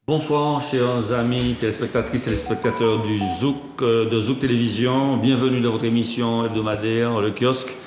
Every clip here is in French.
Bonsoir, chers amis, téléspectatrices, téléspectateurs du Zouk, de Zouk Télévision. Bienvenue dans votre émission hebdomadaire, le kiosque.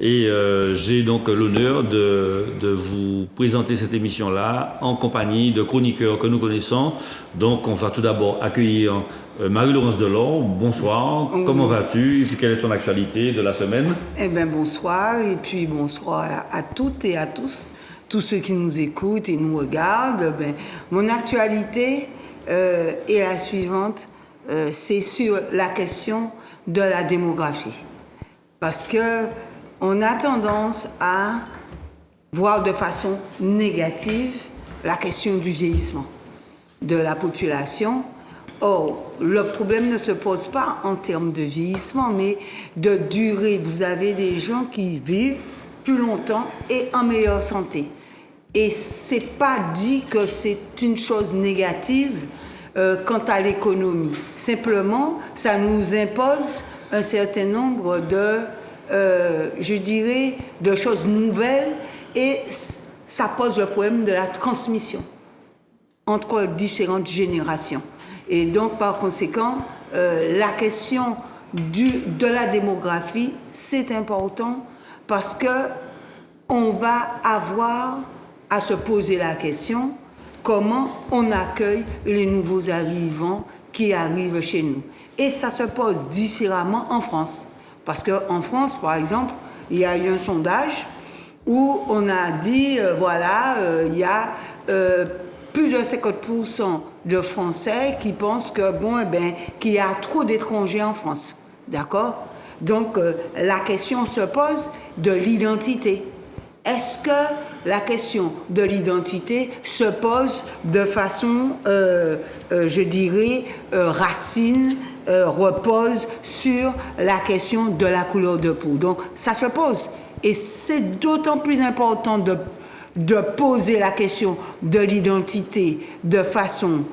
Et j'ai donc l'honneur de vous présenter cette émission-là en compagnie de chroniqueurs que nous connaissons. Donc, on va tout d'abord accueillir Marie-Laurence Delors. Bonsoir, comment vas-tu? Et puis, quelle est ton actualité de la semaine? Eh bien, bonsoir, et puis bonsoir à toutes et à tous ceux qui nous écoutent et nous regardent. Ben, mon actualité est la suivante, c'est sur la question de la démographie. Parce que on a tendance à voir de façon négative la question du vieillissement de la population. Or, le problème ne se pose pas en termes de vieillissement, mais de durée. Vous avez des gens qui vivent plus longtemps et en meilleure santé. Et c'est pas dit que c'est une chose négative quant à l'économie. Simplement, ça nous impose un certain nombre de, je dirais, de choses nouvelles et ça pose le problème de la transmission entre différentes générations. Et donc, par conséquent, la question de la démographie, c'est important parce que on va avoir à se poser la question comment on accueille les nouveaux arrivants qui arrivent chez nous. Et ça se pose différemment en France. Parce qu'en France, par exemple, il y a eu un sondage où on a dit, il y a plus de 50% de Français qui pensent que, qu'il y a trop d'étrangers en France. D'accord? Donc, la question se pose de l'identité. Est-ce que la question de l'identité se pose de façon, racine, repose sur la question de la couleur de peau? Donc, ça se pose. Et c'est d'autant plus important de poser la question de l'identité de façon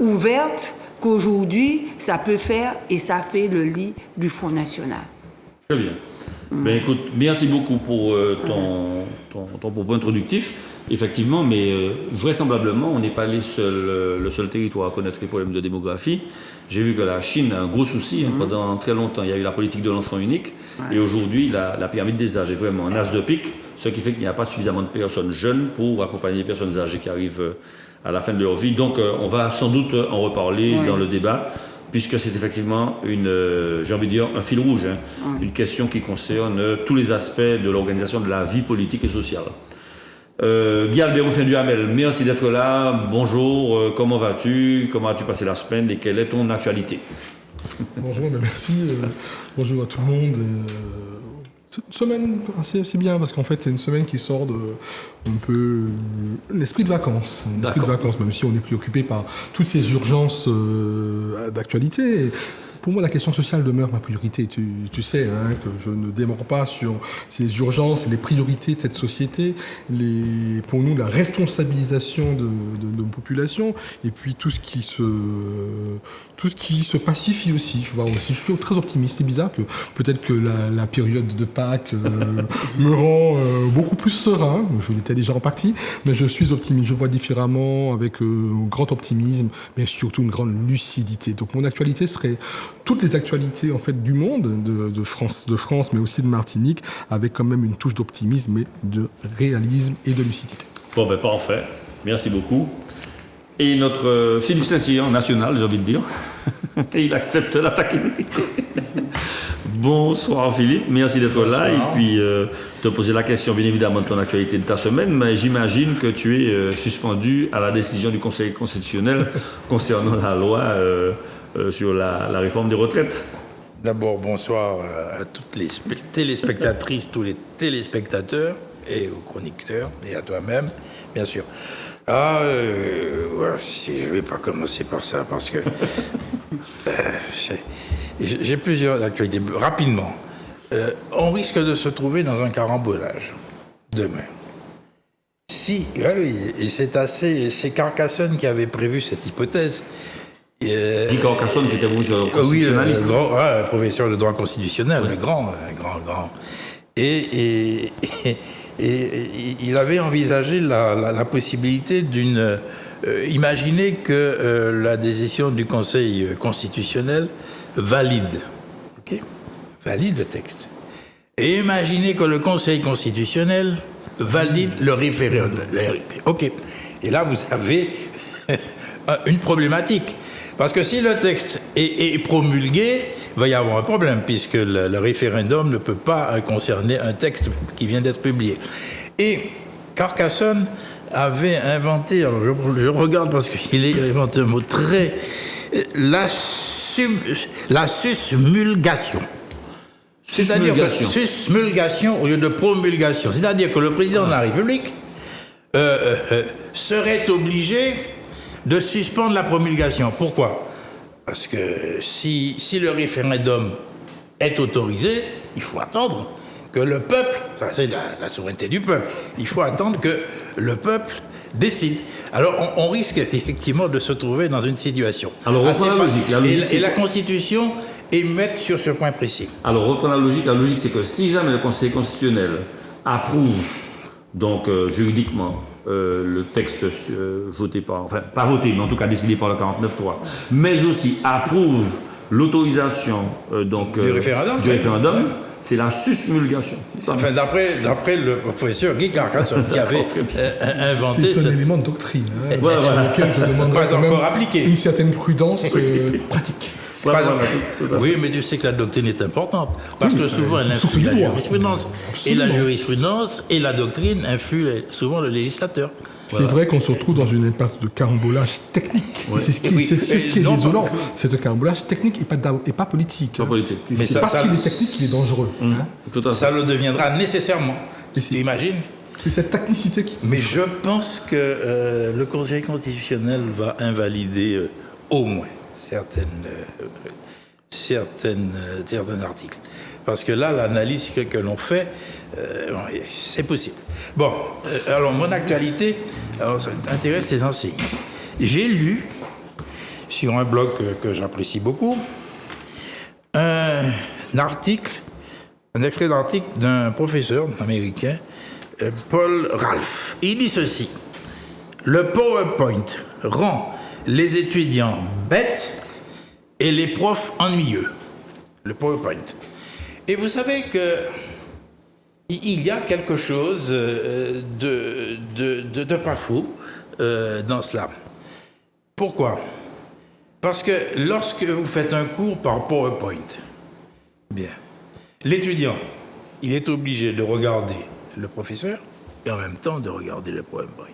ouverte qu'aujourd'hui, ça peut faire et ça fait le lit du Front National. Très bien. Ben écoute, merci beaucoup pour ton propos introductif. Effectivement, mais vraisemblablement, on n'est pas le seul territoire à connaître les problèmes de démographie. J'ai vu que la Chine a un gros souci. Pendant très longtemps, il y a eu la politique de l'enfant unique. Et aujourd'hui, la pyramide des âges est vraiment un as de pique, ce qui fait qu'il n'y a pas suffisamment de personnes jeunes pour accompagner les personnes âgées qui arrivent à la fin de leur vie. Donc, on va sans doute en reparler dans le débat, puisque c'est effectivement un fil rouge, une question qui concerne tous les aspects de l'organisation de la vie politique et sociale. Guy Albert Rufin-Duhamel, merci d'être là. Bonjour, comment vas-tu? Comment as-tu passé la semaine et quelle est ton actualité? Bonjour, merci. Bonjour à tout le monde. C'est une semaine assez bien parce qu'en fait c'est une semaine qui sort de un peu l'esprit de vacances. L'esprit de vacances, même si on est préoccupé par toutes ces urgences d'actualité. Pour moi, la question sociale demeure ma priorité. Tu sais que je ne démords pas sur ces urgences, les priorités de cette société, pour nous, la responsabilisation de nos populations, et puis tout ce qui se pacifie aussi. Je suis très optimiste. C'est bizarre que peut-être que la période de Pâques me rend beaucoup plus serein. Je l'étais déjà en partie, mais je suis optimiste. Je vois différemment, avec un grand optimisme, mais surtout une grande lucidité. Donc mon actualité serait toutes les actualités en fait du monde, de France, mais aussi de Martinique, avec quand même une touche d'optimisme et de réalisme et de lucidité. Bon, ben parfait. Merci beaucoup. Et notre Philippe Saint-Cyr national, j'ai envie de dire, et il accepte la taquinerie. Bonsoir Philippe, merci d'être là et puis te poser la question bien évidemment de ton actualité de ta semaine, mais j'imagine que tu es suspendu à la décision du Conseil constitutionnel concernant la loi sur la réforme des retraites. D'abord, bonsoir à toutes les téléspectatrices, tous les téléspectateurs et aux chroniqueurs et à toi-même, bien sûr. Je ne vais pas commencer par ça parce que j'ai plusieurs actualités. Rapidement, on risque de se trouver dans un carambolage demain. Et c'est Carcassonne qui avait prévu cette hypothèse. Guy Carcassonne qui était vous sur le constitutionnaliste. Oui, professeur de droit constitutionnel, le grand. Et il avait envisagé la possibilité d'une imaginez que la décision du Conseil constitutionnel valide, ok, valide le texte. Et imaginez que le Conseil constitutionnel valide le référendum. Ok. Et là, vous avez une problématique. Parce que si le texte est promulgué, il va y avoir un problème, puisque le référendum ne peut pas concerner un texte qui vient d'être publié. Et Carcassonne avait inventé, alors je regarde parce qu'il a inventé un mot très... la susmulgation. C'est-à-dire que susmulgation au lieu de promulgation. C'est-à-dire que le président de la République serait obligé de suspendre la promulgation. Pourquoi ? Parce que si le référendum est autorisé, il faut attendre que le peuple, ça c'est la souveraineté du peuple, il faut attendre que le peuple décide. Alors on risque effectivement de se trouver dans une situation. Alors reprends la logique. Et la Constitution émet sur ce point précis. Alors reprends la logique. La logique, c'est que si jamais le Conseil constitutionnel approuve, donc juridiquement, le texte voté par, enfin pas voté, mais en tout cas décidé par le 49.3, mais aussi approuve l'autorisation du référendum, c'est la susmulgation. Enfin, d'après le professeur Guy Carcassonne qui avait inventé c'est un élément de doctrine sur lequel je demande pas encore appliqué. Une certaine prudence pratique. Oui, mais tu sais que la doctrine est importante, parce que souvent elle influe la jurisprudence. Et la jurisprudence et la doctrine influent souvent le législateur. C'est vrai qu'on se retrouve dans une impasse de carambolage technique. Ouais. C'est ce qui est désolant. C'est un carambolage technique et pas politique. Pas politique. Mais c'est parce qu'il est technique qu'il est dangereux. Ça le deviendra nécessairement. Tu imagines ? C'est cette technicité qui... Mais je pense que le Conseil constitutionnel va invalider au moins certains articles. Parce que là, l'analyse que l'on fait, c'est possible. Bon, alors mon actualité, ça intéresse les enseignants. J'ai lu sur un blog que j'apprécie beaucoup, un extrait d'article d'un professeur américain, Paul Ralph. Il dit ceci: le PowerPoint rend les étudiants bêtes et les profs ennuyeux. Le PowerPoint. Et vous savez que il y a quelque chose de pas faux dans cela. Pourquoi ? Parce que lorsque vous faites un cours par PowerPoint, bien, l'étudiant, il est obligé de regarder le professeur et en même temps de regarder le PowerPoint.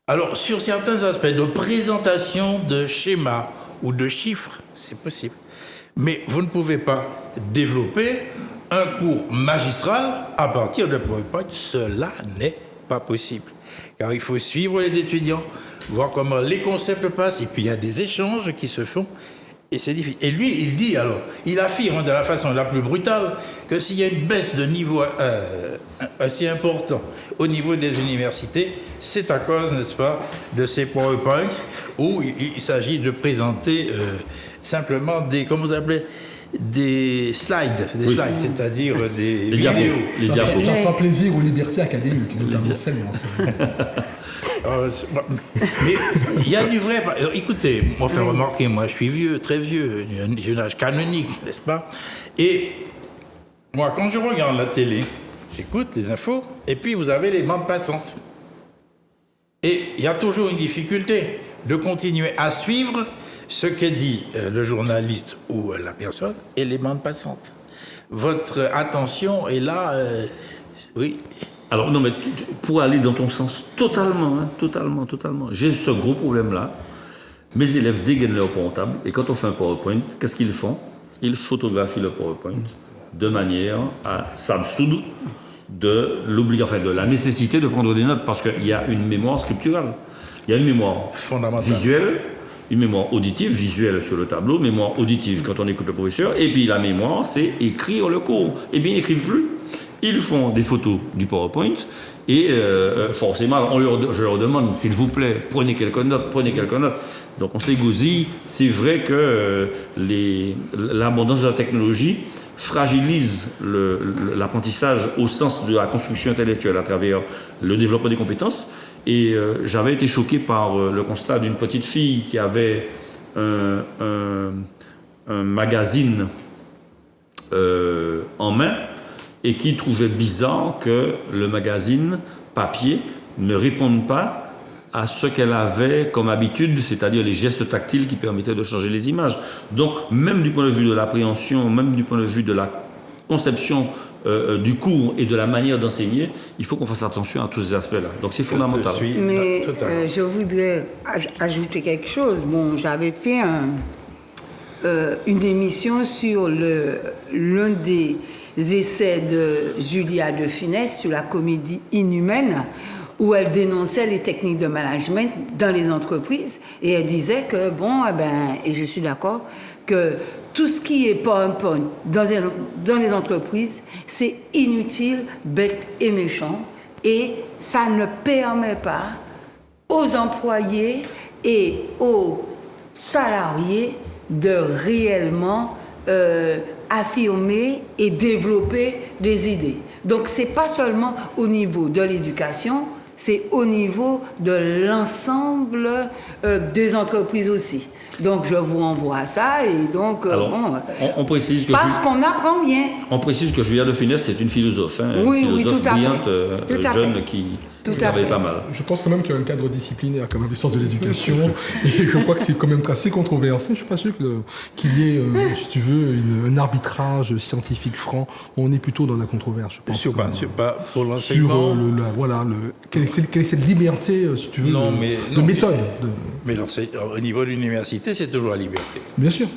Alors, sur certains aspects de présentation de schémas ou de chiffres, c'est possible. Mais vous ne pouvez pas développer un cours magistral à partir de PowerPoint. Cela n'est pas possible. Car il faut suivre les étudiants, voir comment les concepts passent, et puis il y a des échanges qui se font, et c'est difficile. Et lui, il dit alors, il affirme de la façon la plus brutale que s'il y a une baisse de niveau assez important au niveau des universités, c'est à cause, n'est-ce pas, de ces PowerPoints où il s'agit de présenter simplement des, comment vous appelez, des slides, c'est-à-dire des vidéos. Ça fera plaisir aux libertés académiques, notamment celles-là. Mais il y a du vrai. Écoutez, moi, faire remarquer, moi, je suis vieux, très vieux, j'ai un âge canonique, n'est-ce pas ? Et moi, quand je regarde la télé, j'écoute les infos, et puis vous avez les bandes passantes. Et il y a toujours une difficulté de continuer à suivre ce que dit le journaliste ou la personne et les bandes passantes. Votre attention est là, oui. Alors non, mais pour aller dans ton sens totalement, j'ai ce gros problème-là. Mes élèves dégainent leur portable et quand on fait un PowerPoint, qu'est-ce qu'ils font ? Ils photographient le PowerPoint de manière à s'absoudre de la nécessité de prendre des notes parce qu'il y a une mémoire scripturale. Il y a une mémoire fondamentale, visuelle, une mémoire auditive, visuelle sur le tableau, mémoire auditive quand on écoute le professeur, et puis la mémoire, c'est écrire le cours. Eh bien, ils n'écrivent plus. Ils font des photos du PowerPoint et forcément, je leur demande, s'il vous plaît, prenez quelques notes. Donc on s'égousille. C'est vrai que l'abondance de la technologie fragilise l'apprentissage au sens de la construction intellectuelle à travers le développement des compétences. Et j'avais été choqué par le constat d'une petite fille qui avait un magazine en main et qui trouvait bizarre que le magazine papier ne réponde pas à ce qu'elle avait comme habitude, c'est-à-dire les gestes tactiles qui permettaient de changer les images. Donc, même du point de vue de l'appréhension, même du point de vue de la conception du cours et de la manière d'enseigner, il faut qu'on fasse attention à tous ces aspects-là. Donc, c'est fondamental. Mais je voudrais ajouter quelque chose. Bon, j'avais fait une émission sur l'un des essais de Julia de Funès sur la comédie inhumaine, où elle dénonçait les techniques de management dans les entreprises, et elle disait que, et je suis d'accord, que tout ce qui est PowerPoint dans les entreprises, c'est inutile, bête et méchant, et ça ne permet pas aux employés et aux salariés de réellement affirmer et développer des idées. Donc, c'est pas seulement au niveau de l'éducation, c'est au niveau de l'ensemble des entreprises aussi. Donc, je vous renvoie à ça, et donc, Alors, on précise que parce qu'on apprend bien. On précise que Julia de Funès, c'est une philosophe, une philosophe tout à brillante, fait. jeune, qui travaille pas mal. Je pense quand même qu'il y a un cadre disciplinaire comme l'essence de l'éducation, et je crois que c'est quand même assez controversé. Je suis pas sûr qu'il y ait, si tu veux, un arbitrage scientifique franc. On est plutôt dans la controverse, je pense. Pas pour l'enseignement. Quelle est cette liberté, si tu veux, de méthode. Mais au niveau de l'université, c'est toujours la liberté. Bien sûr.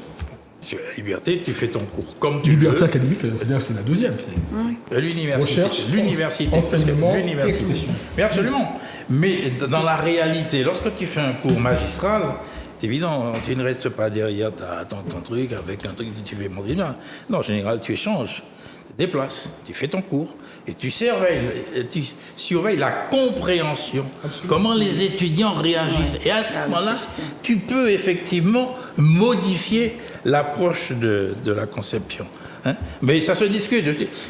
Sur la liberté, tu fais ton cours comme tu liberté veux. Académique, c'est-à-dire c'est la deuxième. L'université. Recherche, l'université. enseignement, l'université. Mais absolument. Mais dans la réalité, lorsque tu fais un cours magistral, c'est évident, tu ne restes pas derrière ton truc avec un truc que tu veux montrer. Non, en général, tu échanges, tu déplaces, tu fais ton cours et tu surveilles la compréhension, comment les étudiants réagissent. Et à ce moment-là, tu peux effectivement modifier l'approche de la conception. Hein? Mais ça se discute.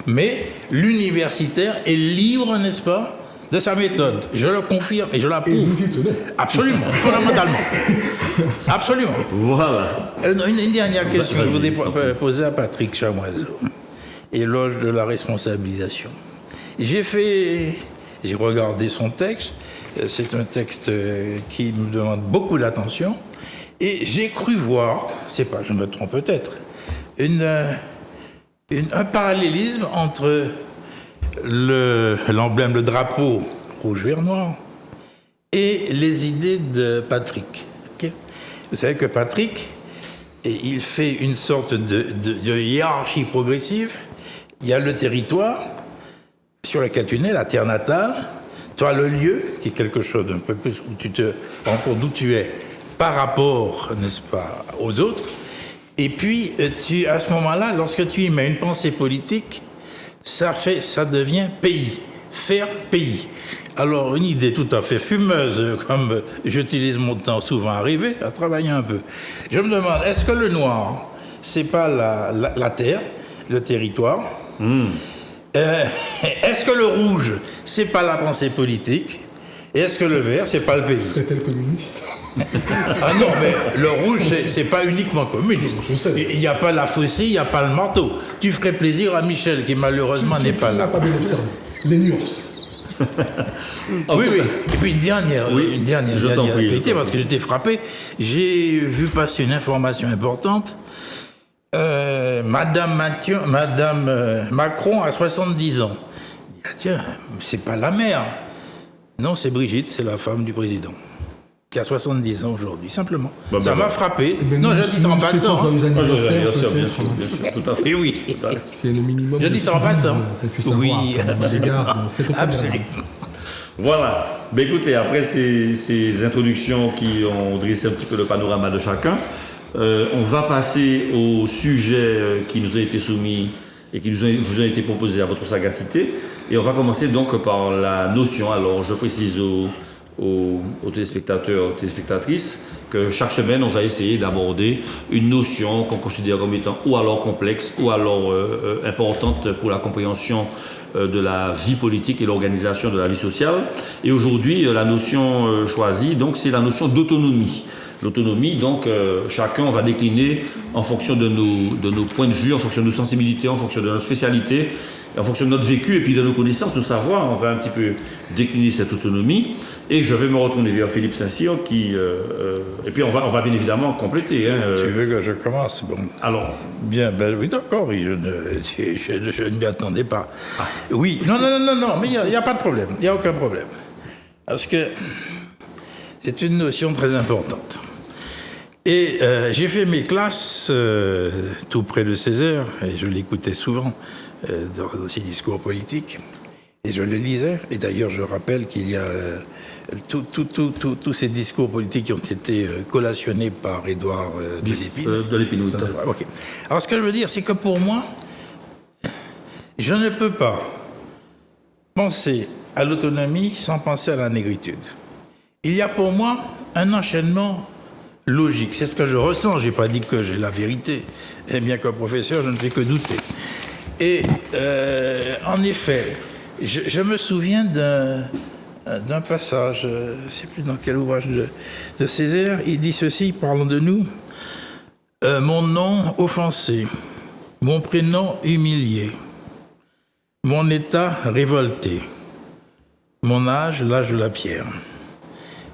Mais l'universitaire est libre, n'est-ce pas, de sa méthode. Je le confirme et je l'approuve. Et vous y tenez. Absolument, fondamentalement. Absolument. Voilà. Une dernière question que je voudrais poser à Patrick Chamoiseau. Éloge de la responsabilisation. J'ai regardé son texte. C'est un texte qui me demande beaucoup d'attention. Et j'ai cru voir, je me trompe peut-être, un parallélisme entre l'emblème, le drapeau rouge, vert, noir, et les idées de Patrick. Okay? Vous savez que Patrick, il fait une sorte de hiérarchie progressive. Il y a le territoire sur lequel tu nais, la terre natale. Tu as le lieu, qui est quelque chose d'un peu plus où tu te rends compte d'où tu es par rapport, n'est-ce pas, aux autres. Et puis, à ce moment-là, lorsque tu y mets une pensée politique, ça devient pays, faire pays. Alors, une idée tout à fait fumeuse, comme j'utilise mon temps souvent arrivé, à travailler un peu. Je me demande, est-ce que le noir, c'est pas la terre, le territoire? Est-ce que le rouge, c'est pas la pensée politique? Et est-ce que le vert, c'est pas le pays? Serait-elle communiste? Ah non, mais le rouge, c'est pas uniquement communiste. Je sais. Il n'y a pas la faucille, il n'y a pas le marteau. Tu ferais plaisir à Michel, qui malheureusement n'est pas là. Tu n'as pas bien observé. Les nuances. Oui. Et puis une dernière vérité, parce que j'étais frappé. J'ai vu passer une information importante. Madame Macron a 70 ans. Ah, tiens, c'est pas la mère. Non, c'est Brigitte, c'est la femme du président, qui a 70 ans aujourd'hui, simplement. Ça m'a frappé. Non, je dis ça en passant. Bien sûr, tout à fait. Et oui. C'est le minimum. Je dis ça en passant. Oui, absolument. Voilà. Ben écoutez, après ces introductions qui ont dressé un petit peu le panorama de chacun, on va passer au sujet qui nous a été soumis et qui vous a été proposé à votre sagacité. Et on va commencer donc par la notion. Alors, je précise aux téléspectateurs, aux téléspectatrices, que chaque semaine, on va essayer d'aborder une notion qu'on considère comme étant ou alors complexe ou alors importante pour la compréhension de la vie politique et l'organisation de la vie sociale. Et aujourd'hui, la notion choisie, donc, c'est la notion d'autonomie. L'autonomie, donc, chacun va décliner en fonction de nos points de vue, en fonction de nos sensibilités, en fonction de nos spécialités, en fonction de notre vécu et puis de nos connaissances, nos savoirs. On va un petit peu décliner cette autonomie. Et je vais me retourner vers Philippe Saint-Cyr qui... et puis on va bien évidemment compléter. Tu veux que je commence? Bon. Alors. Bien, ben oui, d'accord, oui, je ne m'y attendais pas. Ah. Oui, non, mais il n'y a pas de problème, il n'y a aucun problème. Parce que c'est une notion très importante. Et j'ai fait mes classes tout près de Césaire, et je l'écoutais souvent dans ses discours politiques, et je le lisais. Et d'ailleurs, je rappelle qu'il y a tous ces discours politiques qui ont été collationnés par Édouard de Lépine. De Lépine, oui. Okay. Alors, ce que je veux dire, c'est que pour moi, je ne peux pas penser à l'autonomie sans penser à la négritude. Il y a pour moi un enchaînement logique. C'est ce que je ressens. Je n'ai pas dit que j'ai la vérité. Et bien qu'un professeur, je ne fais que douter. Et en effet, je me souviens d'un passage, je ne sais plus dans quel ouvrage de Césaire, il dit ceci, parlant de nous, mon nom offensé, mon prénom humilié, mon état révolté, mon âge, l'âge de la pierre.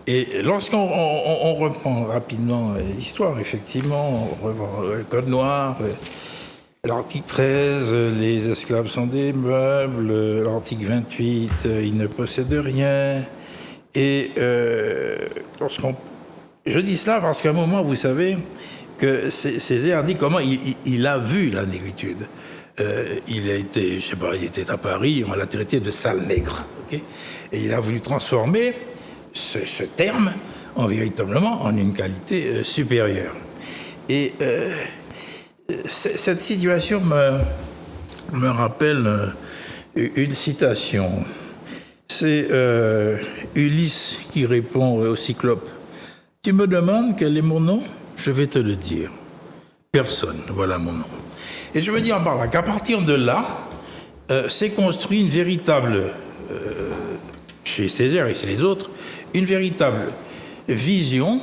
Et lorsqu'on reprend rapidement l'histoire, effectivement, on reprend le Code noir, l'article 13, les esclaves sont des meubles, l'article 28, ils ne possèdent rien. Et je dis cela parce qu'à un moment, vous savez, que Césaire dit comment il a vu la négritude. Il était à Paris, on l'a traité de sale nègre. Okay, et il a voulu transformer ce terme véritablement en une qualité supérieure. Et cette situation me rappelle une citation. C'est Ulysse qui répond au Cyclope. Tu me demandes quel est mon nom? Je vais te le dire. Personne, voilà mon nom. Et je veux dire par là qu'à partir de là, s'est construit une véritable, chez Césaire et chez les autres, une véritable vision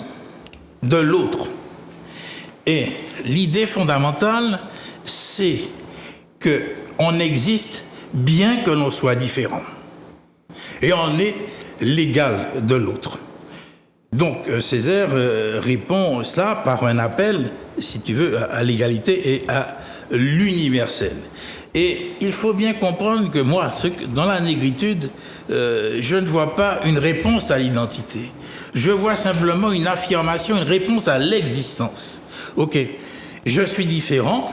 de l'autre. Et l'idée fondamentale, c'est qu'on existe bien que l'on soit différent. Et on est l'égal de l'autre. Donc Césaire répond cela par un appel, si tu veux, à l'égalité et à l'universel. Et il faut bien comprendre que moi, dans la négritude, je ne vois pas une réponse à l'identité. Je vois simplement une affirmation, une réponse à l'existence. Ok, je suis différent,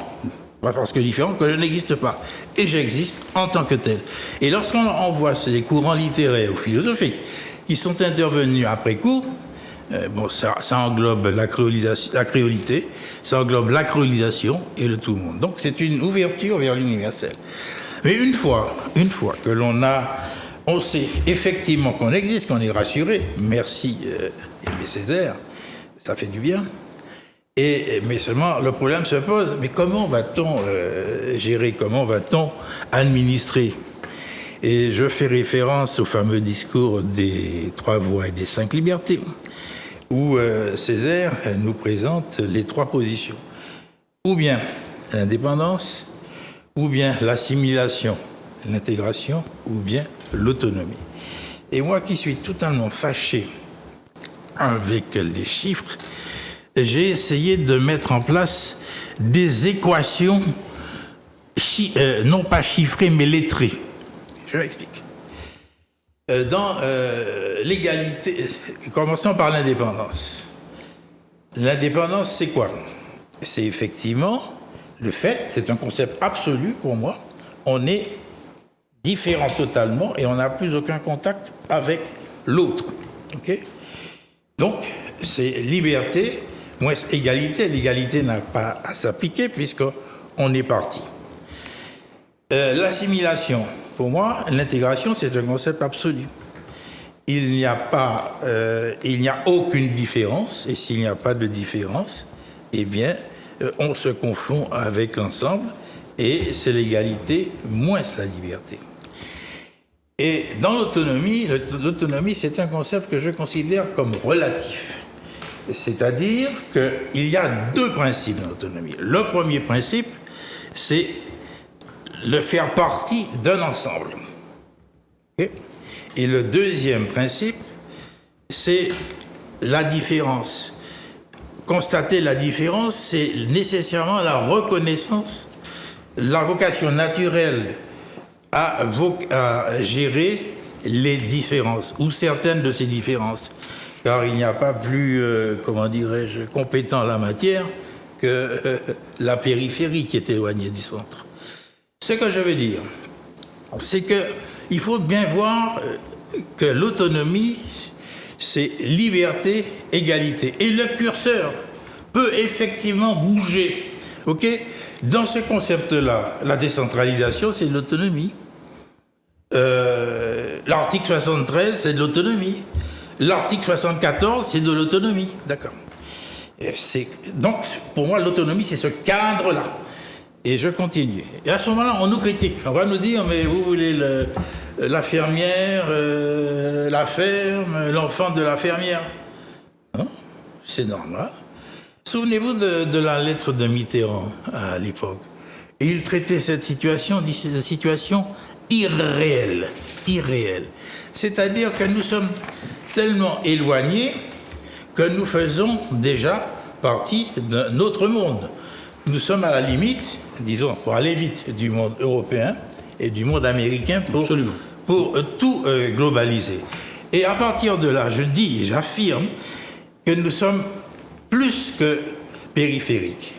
pas parce que différent, que je n'existe pas. Et j'existe en tant que tel. Et lorsqu'on voit ces courants littéraires ou philosophiques qui sont intervenus après coup, ça englobe la créolité, ça englobe la créolisation et le tout le monde. Donc c'est une ouverture vers l'universel. Mais une fois que on sait effectivement qu'on existe, qu'on est rassuré, merci Aimé Césaire, ça fait du bien. Mais seulement le problème se pose, mais comment va-t-on gérer, comment va-t-on administrer? Et je fais référence au fameux discours des 3 voies et des 5 libertés, où Césaire nous présente les 3 positions. Ou bien l'indépendance, ou bien l'assimilation, l'intégration, ou bien l'autonomie. Et moi qui suis totalement fâché avec les chiffres, j'ai essayé de mettre en place des équations, non pas chiffrées, mais lettrées. Je m'explique. Dans l'égalité, commençons par l'indépendance. L'indépendance, c'est quoi? C'est effectivement le fait, c'est un concept absolu pour moi, on est différent totalement et on n'a plus aucun contact avec l'autre. Okay? Donc, c'est liberté, moins égalité. L'égalité n'a pas à s'appliquer puisqu'on est parti. L'assimilation, pour moi, l'intégration, c'est un concept absolu. il n'y a aucune différence, et s'il n'y a pas de différence, eh bien, on se confond avec l'ensemble, et c'est l'égalité moins la liberté. Et dans l'autonomie, c'est un concept que je considère comme relatif. C'est-à-dire qu'il y a deux principes dans l'autonomie. Le premier principe, c'est le faire partie d'un ensemble. Okay? Et le deuxième principe, c'est la différence. Constater la différence, c'est nécessairement la reconnaissance, la vocation naturelle à gérer les différences, ou certaines de ces différences. Car il n'y a pas plus, compétent en la matière que la périphérie qui est éloignée du centre. Ce que je veux dire, c'est qu'il faut bien voir que l'autonomie, c'est liberté, égalité. Et le curseur peut effectivement bouger. Ok ? Dans ce concept-là, la décentralisation, c'est de l'autonomie. L'article 73, c'est de l'autonomie. L'article 74, c'est de l'autonomie. D'accord. Donc, pour moi, l'autonomie, c'est ce cadre-là. Et je continue. Et à ce moment-là, on nous critique. On va nous dire, mais vous voulez la fermière, la ferme, l'enfant de la fermière. Hein? C'est normal. Souvenez-vous de la lettre de Mitterrand à l'époque. Et il traitait cette situation de situation irréelle. Irréelle. C'est-à-dire que nous sommes tellement éloignés que nous faisons déjà partie d'un autre monde. Nous sommes à la limite, disons, pour aller vite, du monde européen et du monde américain pour tout globaliser. Et à partir de là, je dis et j'affirme que nous sommes plus que périphériques,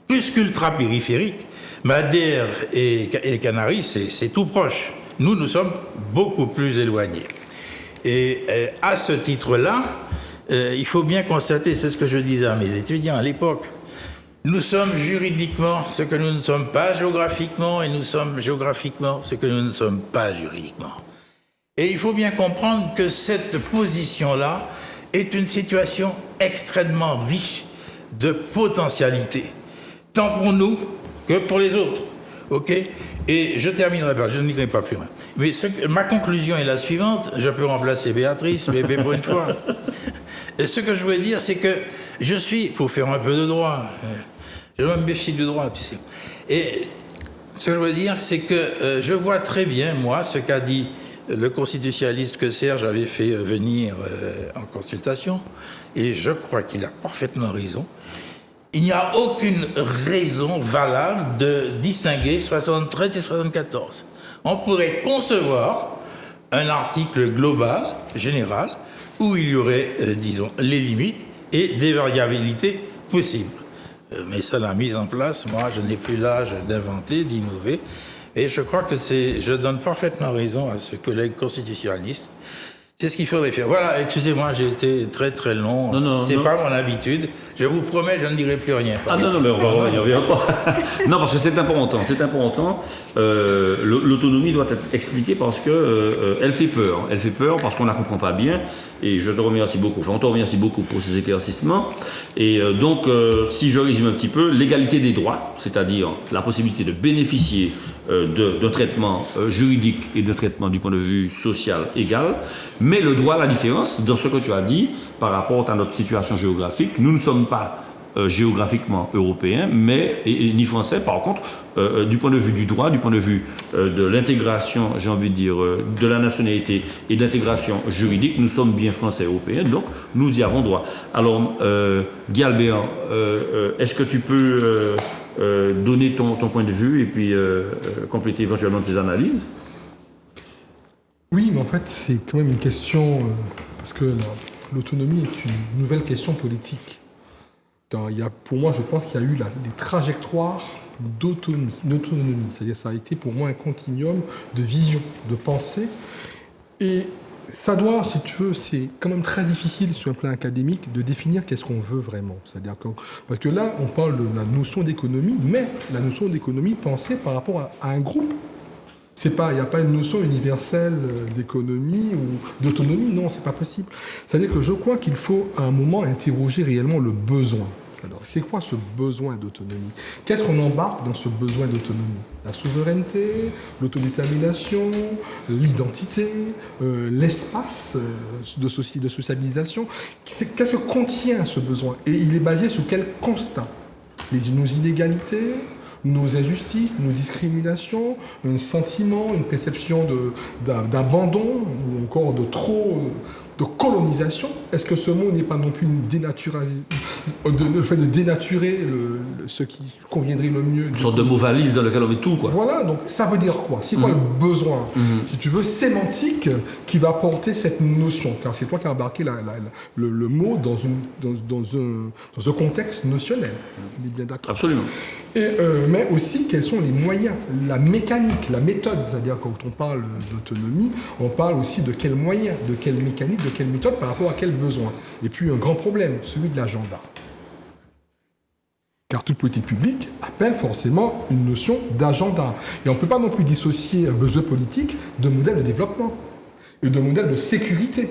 plus qu'ultra-périphériques. Madère et Canaries, c'est tout proche. Nous sommes beaucoup plus éloignés. Et à ce titre-là, il faut bien constater, c'est ce que je disais à mes étudiants à l'époque, nous sommes juridiquement ce que nous ne sommes pas géographiquement, et nous sommes géographiquement ce que nous ne sommes pas juridiquement. Et il faut bien comprendre que cette position-là est une situation extrêmement riche de potentialités, tant pour nous que pour les autres. Ok ? Et je terminerai par, je ne dirai pas plus loin. Mais ma conclusion est la suivante, je peux remplacer Béatrice, mais pour une fois. Ce que je voulais dire, c'est que je suis, pour faire un peu de droit, je me méfie du droit, tu sais. Et ce que je veux dire, c'est que je vois très bien, moi, ce qu'a dit le constitutionnaliste que Serge avait fait venir en consultation, et je crois qu'il a parfaitement raison. Il n'y a aucune raison valable de distinguer 73 et 74. On pourrait concevoir un article global, général, où il y aurait, disons, les limites et des variabilités possibles. Mais ça, la mise en place, moi, je n'ai plus l'âge d'inventer, d'innover. Et je crois que je donne parfaitement raison à ce collègue constitutionnaliste. C'est ce qu'il faudrait faire. Voilà, excusez-moi, j'ai été très très long. C'est pas mon habitude. Je vous promets, je ne dirai plus rien. Non, mais on y revient pas. Non, parce que c'est important. C'est important. L'autonomie doit être expliquée parce que elle fait peur. Elle fait peur parce qu'on ne la comprend pas bien. Et je te remercie beaucoup. Enfin, on te remercie beaucoup pour ces éclaircissements. Et donc, si je résume un petit peu, l'égalité des droits, c'est-à-dire la possibilité de bénéficier de traitement juridique et de traitement du point de vue social égal, mais le droit à la différence dans ce que tu as dit par rapport à notre situation géographique. Nous ne sommes pas géographiquement européens, mais ni français. Par contre, du point de vue du droit, du point de vue de l'intégration, j'ai envie de dire, de la nationalité et de l'intégration juridique, nous sommes bien français européens, donc nous y avons droit. Alors, Guy Albert, est-ce que tu peux donner ton point de vue et puis compléter éventuellement tes analyses? Oui, mais en fait, c'est quand même une question, parce que l'autonomie est une nouvelle question politique. Pour moi, je pense qu'il y a eu des trajectoires d'autonomie. C'est-à-dire ça a été pour moi un continuum de vision, de pensée. Et ça doit, si tu veux, c'est quand même très difficile sur un plan académique de définir qu'est-ce qu'on veut vraiment. C'est-à-dire parce que là, on parle de la notion d'économie, mais la notion d'économie pensée par rapport à un groupe. Il n'y a pas une notion universelle d'économie ou d'autonomie, non, c'est pas possible. C'est-à-dire que je crois qu'il faut à un moment interroger réellement le besoin. Alors, c'est quoi ce besoin d'autonomie? Qu'est-ce qu'on embarque dans ce besoin d'autonomie? La souveraineté, l'autodétermination, l'identité, l'espace de socialisation. Qu'est-ce que contient ce besoin? Et il est basé sur quel constat? Nos inégalités, nos injustices, nos discriminations, un sentiment, une perception d'abandon ou encore de colonisation. Est-ce que ce mot n'est pas non plus le fait de dénaturer ce qui conviendrait le mieux? Une sorte de mot valise dans lequel on met tout, quoi. Voilà, donc ça veut dire quoi? C'est quoi le besoin, si tu veux, sémantique qui va porter cette notion? Car c'est toi qui as embarqué le mot dans un contexte notionnel. On est bien d'accord. Absolument. Mais aussi, quels sont les moyens, la mécanique, la méthode. C'est-à-dire, quand on parle d'autonomie, on parle aussi de quels moyens, de quelle mécanique, de quelle méthode, par rapport à quel besoin. Et puis, un grand problème, celui de l'agenda. Car toute politique publique appelle forcément une notion d'agenda. Et on ne peut pas non plus dissocier un besoin politique de modèle de développement et de modèle de sécurité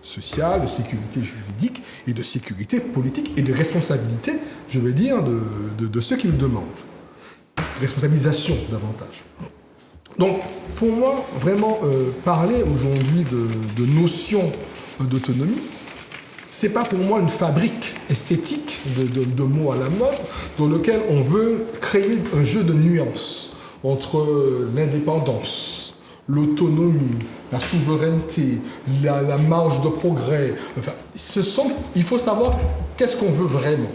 sociale, de sécurité juridique et de sécurité politique et de responsabilité, je veux dire, de ceux qui le demandent. Responsabilisation davantage. Donc, pour moi, vraiment, parler aujourd'hui de notion d'autonomie, c'est pas pour moi une fabrique esthétique de mots à la mode dans lequel on veut créer un jeu de nuances entre l'indépendance, l'autonomie, la souveraineté, la marge de progrès. Enfin, il faut savoir qu'est-ce qu'on veut vraiment.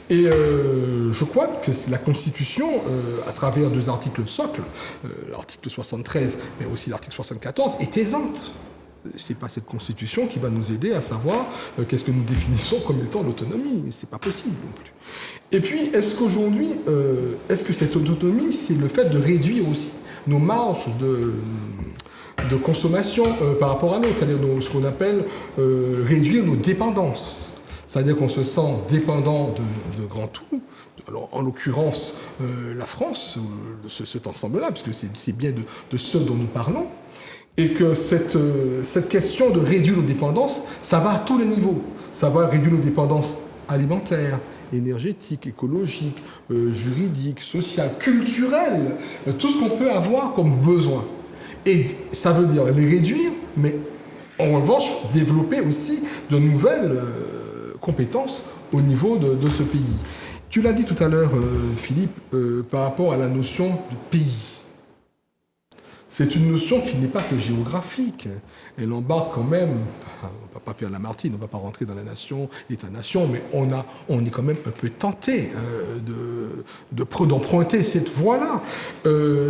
Et je crois que la Constitution, à travers deux articles socles, l'article 73, mais aussi l'article 74, est aisante. C'est pas cette Constitution qui va nous aider à savoir qu'est-ce que nous définissons comme étant l'autonomie. C'est pas possible non plus. Et puis, est-ce qu'aujourd'hui, est-ce que cette autonomie, c'est le fait de réduire aussi nos marges de consommation par rapport à nous, c'est-à-dire ce qu'on appelle réduire nos dépendances. C'est-à-dire qu'on se sent dépendant de grands tout. Alors, en l'occurrence, la France, cet ensemble-là, puisque c'est bien de ce dont nous parlons, et que cette question de réduire nos dépendances, ça va à tous les niveaux. Ça va réduire nos dépendances alimentaires, énergétiques, écologiques, juridiques, sociales, culturelles, tout ce qu'on peut avoir comme besoin. Et ça veut dire les réduire, mais en revanche, développer aussi de nouvelles compétences au niveau de ce pays. Tu l'as dit tout à l'heure, Philippe, par rapport à la notion de pays. C'est une notion qui n'est pas que géographique. Elle embarque quand même, on ne va pas faire Lamartine, on ne va pas rentrer dans la nation, l'État-nation, mais on est quand même un peu tenté d'emprunter cette voie-là.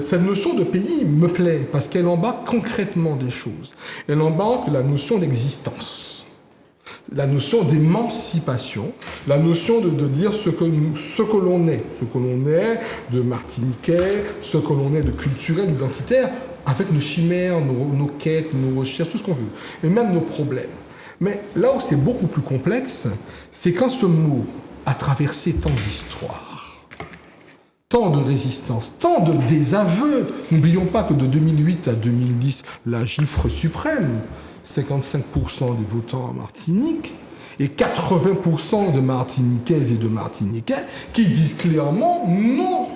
Cette notion de pays me plaît parce qu'elle embarque concrètement des choses. Elle embarque la notion d'existence, la notion d'émancipation, la notion de dire ce que l'on est de martiniquais, ce que l'on est de culturel, identitaire, avec nos chimères, nos quêtes, nos recherches, tout ce qu'on veut, et même nos problèmes. Mais là où c'est beaucoup plus complexe, c'est quand ce mot a traversé tant d'histoires, tant de résistance, tant de désaveux. N'oublions pas que de 2008 à 2010, la gifle suprême, 55% des votants en Martinique et 80% de Martiniquaises et de Martiniquais qui disent clairement non.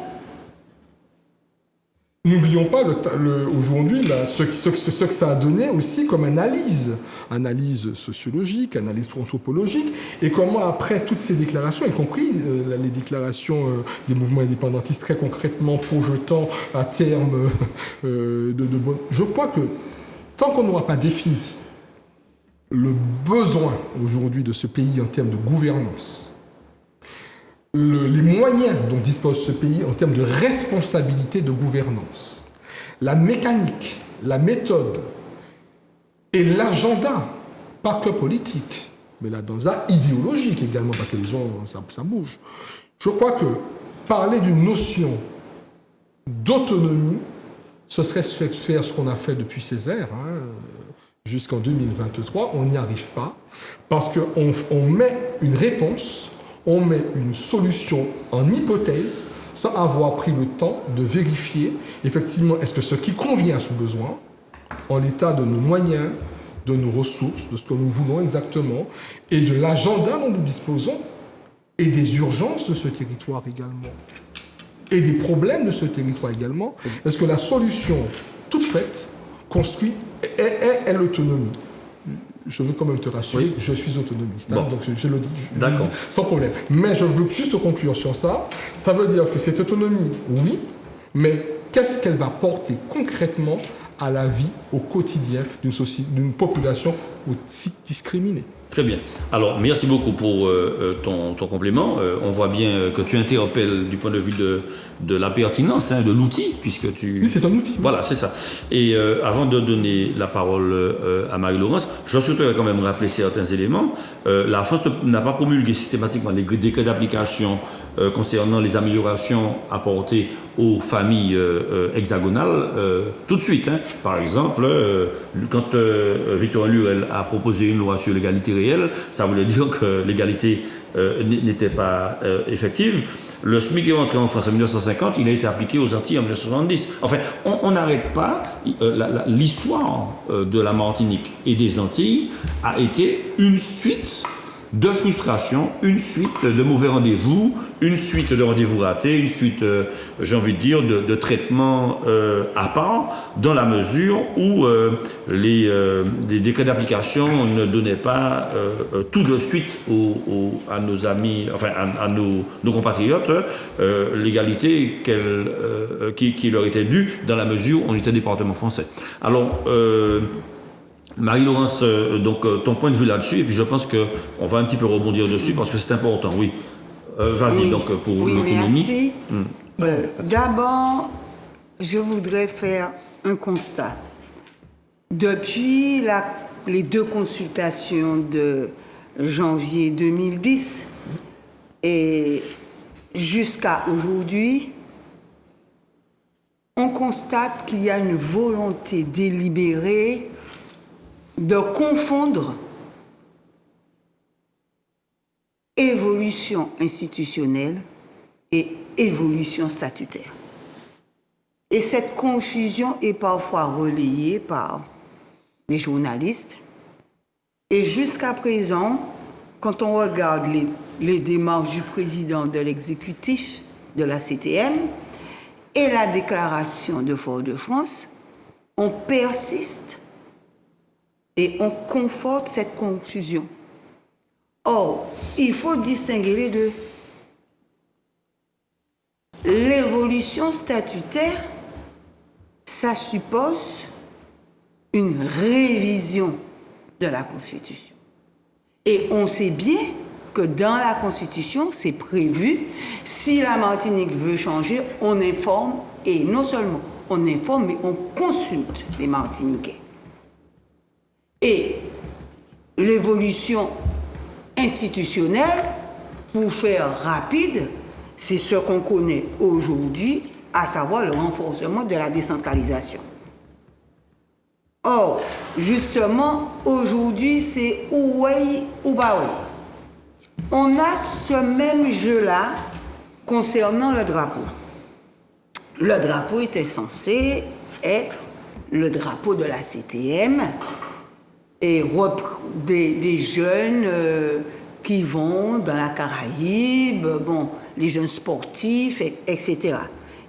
N'oublions pas aujourd'hui ce que ça a donné aussi comme analyse sociologique, analyse anthropologique, et comment après toutes ces déclarations, y compris les déclarations des mouvements indépendantistes très concrètement projetant à terme je crois que tant qu'on n'aura pas défini le besoin aujourd'hui de ce pays en termes de gouvernance, les moyens dont dispose ce pays en termes de responsabilité de gouvernance, la mécanique, la méthode et l'agenda, pas que politique, mais l'agenda idéologique également, parce que les gens, ça bouge. Je crois que parler d'une notion d'autonomie, ce serait faire ce qu'on a fait depuis Césaire, jusqu'en 2023, on n'y arrive pas, parce qu'on met une réponse, on met une solution en hypothèse sans avoir pris le temps de vérifier effectivement est-ce que ce qui convient à ce besoin, en l'état de nos moyens, de nos ressources, de ce que nous voulons exactement, et de l'agenda dont nous disposons, et des urgences de ce territoire également, et des problèmes de ce territoire également, est-ce que la solution toute faite, construite, est l'autonomie. Je veux quand même te rassurer, Oui. je suis autonomiste, hein, Bon. donc je le dis D'accord. sans problème. Mais je veux juste conclure sur ça. Ça veut dire que cette autonomie, oui, mais qu'est-ce qu'elle va porter concrètement à la vie au quotidien d'une population aussi discriminée? Très bien. Alors, merci beaucoup pour ton complément. On voit bien que tu interpelles du point de vue de la pertinence de l'outil, puisque tu... Oui, c'est un outil. Voilà, c'est ça. Et avant de donner la parole à Marie-Laurence, je souhaiterais quand même rappeler certains éléments. La France n'a pas promulgué systématiquement des décrets d'application concernant les améliorations apportées aux familles hexagonales tout de suite. Hein. Par exemple, quand Victorine Lurel a proposé une loi sur l'égalité réelle, ça voulait dire que l'égalité n'était pas effective. Le SMIC est entré en France en 1950, il a été appliqué aux Antilles en 1970. Enfin, on n'arrête pas. L'histoire de la Martinique et des Antilles a été une suite de frustration, une suite de mauvais rendez-vous, une suite de rendez-vous ratés, une suite, j'ai envie de dire, de traitements à part, dans la mesure où les décrets d'application ne donnaient pas tout de suite à nos amis, enfin à nos compatriotes, l'égalité qui leur était due, dans la mesure où on était département français. Alors, Marie-Laurence, donc ton point de vue là-dessus, et puis je pense qu'on va un petit peu rebondir dessus parce que c'est important, oui. Vas-y, Oui. donc pour Oui, l'autonomie. merci. D'abord, je voudrais faire un constat. Depuis les 2 consultations de janvier 2010 et jusqu'à aujourd'hui, on constate qu'il y a une volonté délibérée de confondre évolution institutionnelle et évolution statutaire. Et cette confusion est parfois relayée par des journalistes. Et jusqu'à présent, quand on regarde les démarches du président de l'exécutif de la CTM et la déclaration de Fort-de-France, on persiste et on conforte cette confusion. Or, il faut distinguer les deux. L'évolution statutaire, ça suppose une révision de la Constitution. Et on sait bien que dans la Constitution, c'est prévu, si la Martinique veut changer, on informe, et non seulement on informe, mais on consulte les Martiniquais. Et l'évolution institutionnelle, pour faire rapide, c'est ce qu'on connaît aujourd'hui, à savoir le renforcement de la décentralisation. Or, justement, aujourd'hui, c'est ouai ou baoui. On a ce même jeu-là concernant le drapeau. Le drapeau était censé être le drapeau de la CTM, et des jeunes qui vont dans la Caraïbe, bon, les jeunes sportifs, etc.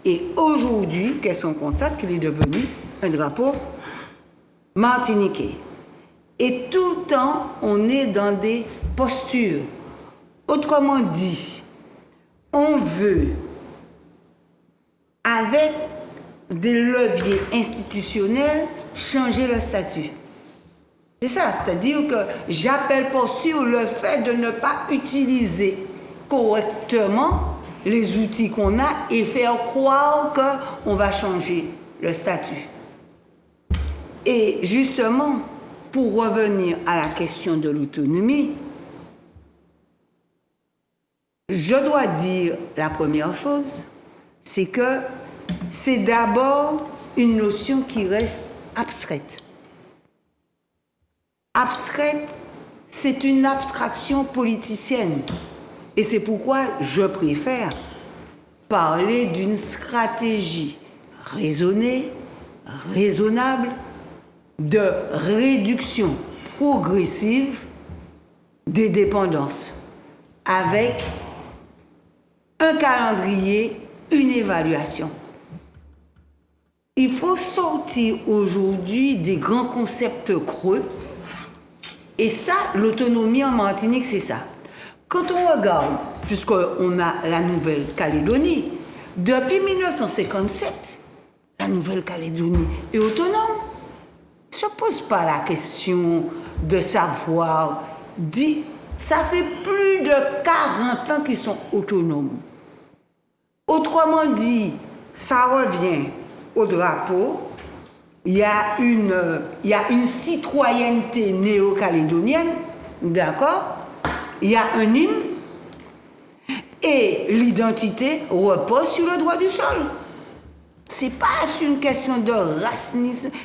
Et aujourd'hui, qu'est-ce qu'on constate? Qu'il est devenu un drapeau martiniquais. Et tout le temps, on est dans des postures. Autrement dit, on veut, avec des leviers institutionnels, changer le statut. C'est ça, c'est-à-dire que j'appelle posture le fait de ne pas utiliser correctement les outils qu'on a et faire croire qu'on va changer le statut. Et justement, pour revenir à la question de l'autonomie, je dois dire la première chose, c'est que c'est d'abord une notion qui reste abstraite. Abstraite, c'est une abstraction politicienne. Et c'est pourquoi je préfère parler d'une stratégie raisonnée, raisonnable, de réduction progressive des dépendances, avec un calendrier, une évaluation. Il faut sortir aujourd'hui des grands concepts creux, et ça, l'autonomie en Martinique, c'est ça. Quand on regarde, puisqu'on a la Nouvelle-Calédonie, depuis 1957, la Nouvelle-Calédonie est autonome. Ne se pose pas la question de savoir, ça fait plus de 40 ans qu'ils sont autonomes. Autrement dit, ça revient au drapeau. Il y a une citoyenneté néo-calédonienne, d'accord? Il y a un hymne et l'identité repose sur le droit du sol. C'est pas une question de race,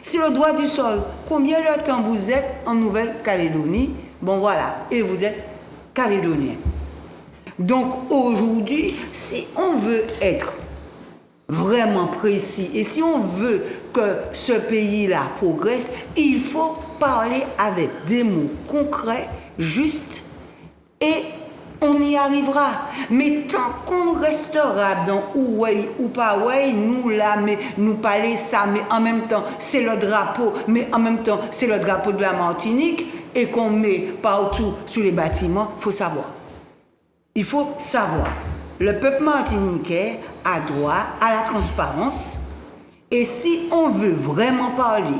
c'est le droit du sol. Combien de temps vous êtes en Nouvelle-Calédonie? Bon voilà, et vous êtes calédonien. Donc aujourd'hui, si on veut être vraiment précis et si on veut que ce pays-là progresse, il faut parler avec des mots concrets, justes, et on y arrivera. Mais tant qu'on restera dans ouai ou pas ouai, nous là, mais nous parler ça, mais en même temps c'est le drapeau, mais en même temps c'est le drapeau de la Martinique, et qu'on met partout sur les bâtiments, il faut savoir. Il faut savoir. Le peuple martiniquais a droit à la transparence, et si on veut vraiment parler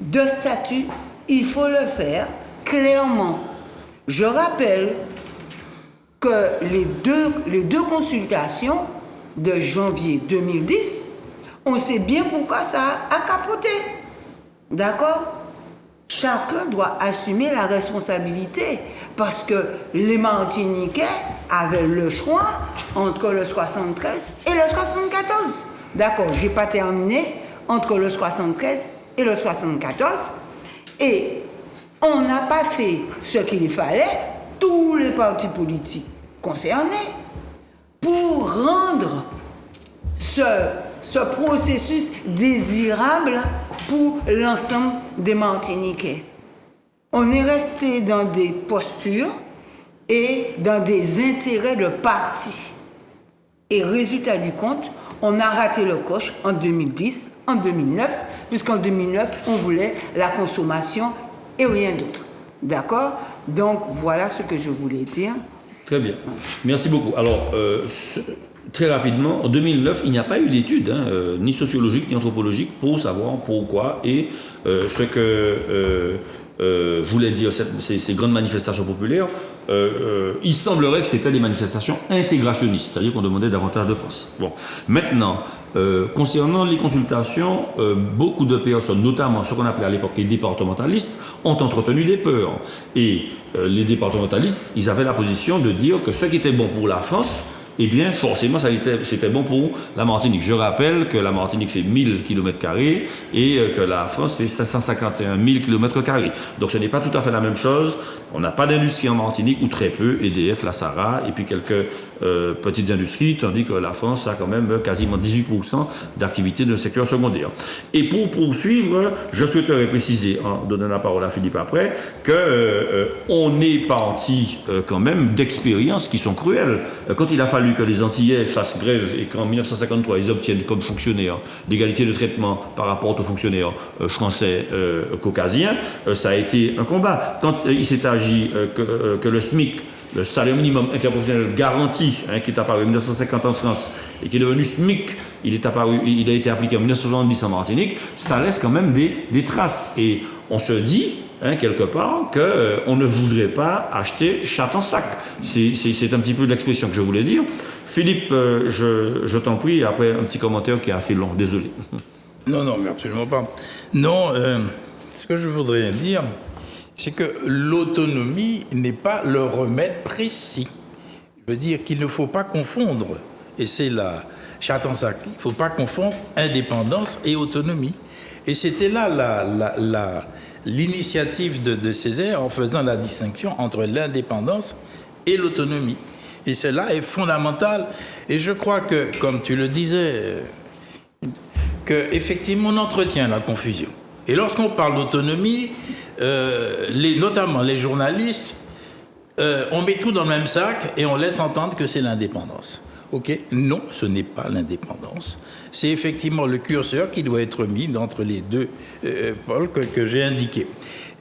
de statut, il faut le faire clairement. Je rappelle que les deux consultations de janvier 2010, on sait bien pourquoi ça a capoté. D'accord? Chacun doit assumer la responsabilité, parce que les Martiniquais avaient le choix entre le 73 et le 74. D'accord, j'ai pas terminé, entre le 73 et le 74. Et on n'a pas fait ce qu'il fallait, tous les partis politiques concernés, pour rendre ce processus désirable pour l'ensemble des Martiniquais. On est resté dans des postures et dans des intérêts de parti. Et résultat du compte, on a raté le coche en 2010, en 2009, puisqu'en 2009, on voulait la consommation et rien d'autre. D'accord? Donc, voilà ce que je voulais dire. Très bien. Merci beaucoup. Alors, très rapidement, en 2009, il n'y a pas eu d'études, ni sociologiques, ni anthropologiques, pour savoir pourquoi et ce que voulaient dire ces grandes manifestations populaires. Il semblerait que c'était des manifestations intégrationnistes, c'est-à-dire qu'on demandait davantage de force. Bon. Maintenant, concernant les consultations, beaucoup de personnes, notamment ce qu'on appelait à l'époque les départementalistes, ont entretenu des peurs. Et les départementalistes, ils avaient la position de dire que ce qui était bon pour la France, eh bien, forcément, c'était bon pour la Martinique. Je rappelle que la Martinique fait 1000 km² et que la France fait 551 000 km². Donc, ce n'est pas tout à fait la même chose. On n'a pas d'industrie en Martinique, ou très peu, EDF, la Sara, et puis quelques petites industries, tandis que la France a quand même quasiment 18% d'activité de secteur secondaire. Et pour poursuivre, je souhaiterais préciser, en donnant la parole à Philippe après, qu'on est parti quand même d'expériences qui sont cruelles. Quand il a fallu que les Antillais fassent grève et qu'en 1953 ils obtiennent comme fonctionnaires l'égalité de traitement par rapport aux fonctionnaires français caucasiens, ça a été un combat. Quand il s'est agi que le SMIC, le salaire minimum interprofessionnel garanti, qui est apparu en 1950 en France et qui est devenu SMIC, il a été appliqué en 1970 en Martinique, ça laisse quand même des traces. Et on se dit, quelque part, qu'on ne voudrait pas acheter chat en sac. C'est un petit peu l'expression que je voulais dire. Philippe, je t'en prie, après un petit commentaire qui est assez long, désolé. Non, mais absolument pas. Non, ce que je voudrais dire, c'est que l'autonomie n'est pas le remède précis. Je veux dire qu'il ne faut pas confondre, et c'est la chat en sac, il ne faut pas confondre indépendance et autonomie. Et c'était là l'initiative de Césaire en faisant la distinction entre l'indépendance et l'autonomie. Et cela est fondamental. Et je crois que, comme tu le disais, qu'effectivement on entretient la confusion. Et lorsqu'on parle d'autonomie, notamment les journalistes, on met tout dans le même sac et on laisse entendre que c'est l'indépendance. Ok ? Non, ce n'est pas l'indépendance. C'est effectivement le curseur qui doit être mis entre les deux pôles que j'ai indiqués.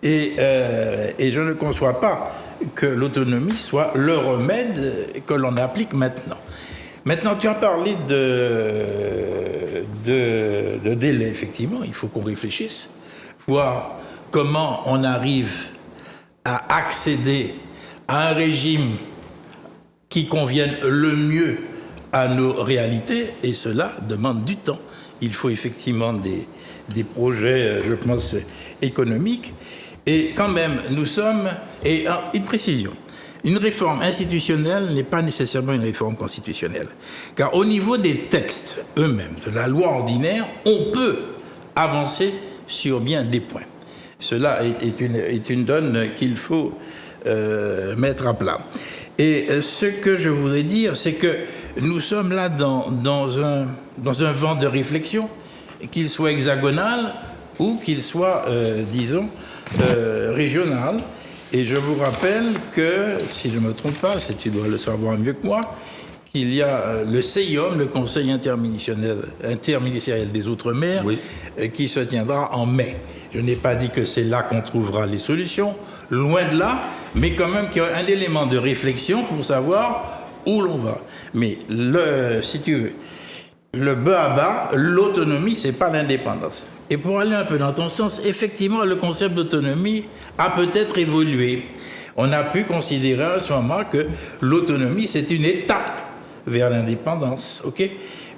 Et je ne conçois pas que l'autonomie soit le remède que l'on applique maintenant. Maintenant, tu as parlé de délai, effectivement. Il faut qu'on réfléchisse, voir comment on arrive à accéder à un régime qui convienne le mieux à nos réalités, et cela demande du temps. Il faut effectivement des projets, je pense, économiques. Et quand même, nous sommes... Et une précision, une réforme institutionnelle n'est pas nécessairement une réforme constitutionnelle. Car au niveau des textes eux-mêmes, de la loi ordinaire, on peut avancer sur bien des points. Cela est une donne qu'il faut mettre à plat. Et ce que je voudrais dire, c'est que nous sommes là dans un vent de réflexion, qu'il soit hexagonal ou qu'il soit, disons, régional. Et je vous rappelle que, si je ne me trompe pas, tu dois le savoir mieux que moi, qu'il y a le CIOM, le Conseil interministériel des Outre-mer, oui, qui se tiendra en mai. Je n'ai pas dit que c'est là qu'on trouvera les solutions, loin de là, mais quand même qu'il y a un élément de réflexion pour savoir où l'on va. Mais si tu veux, le bas à bas, l'autonomie, c'est pas l'indépendance. Et pour aller un peu dans ton sens, effectivement, le concept d'autonomie a peut-être évolué. On a pu considérer à ce moment que l'autonomie, c'est une étape vers l'indépendance, ok ?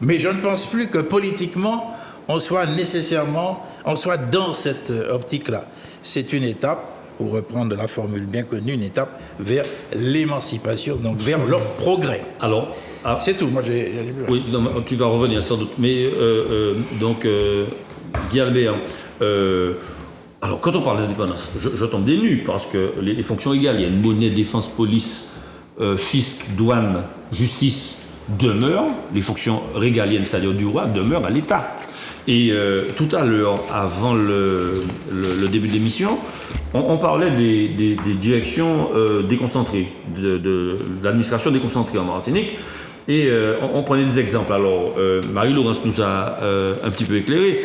Mais je ne pense plus que politiquement, on soit dans cette optique-là. C'est une étape, pour reprendre la formule bien connue, une étape vers l'émancipation, donc vers le progrès. Alors, c'est tout. Moi, oui, non, tu vas revenir sans doute. Mais Guy Albert, alors quand on parle d'indépendance, je tombe des nues parce que les fonctions régaliennes, monnaie, défense, police, fisc, douane, justice demeurent, les fonctions régaliennes, c'est-à-dire du roi, demeurent à l'État. Et tout à l'heure, avant le début de l'émission, on parlait des directions déconcentrées, de l'administration déconcentrée en Martinique, et on prenait des exemples. Alors, Marie-Laurence nous a un petit peu éclairé.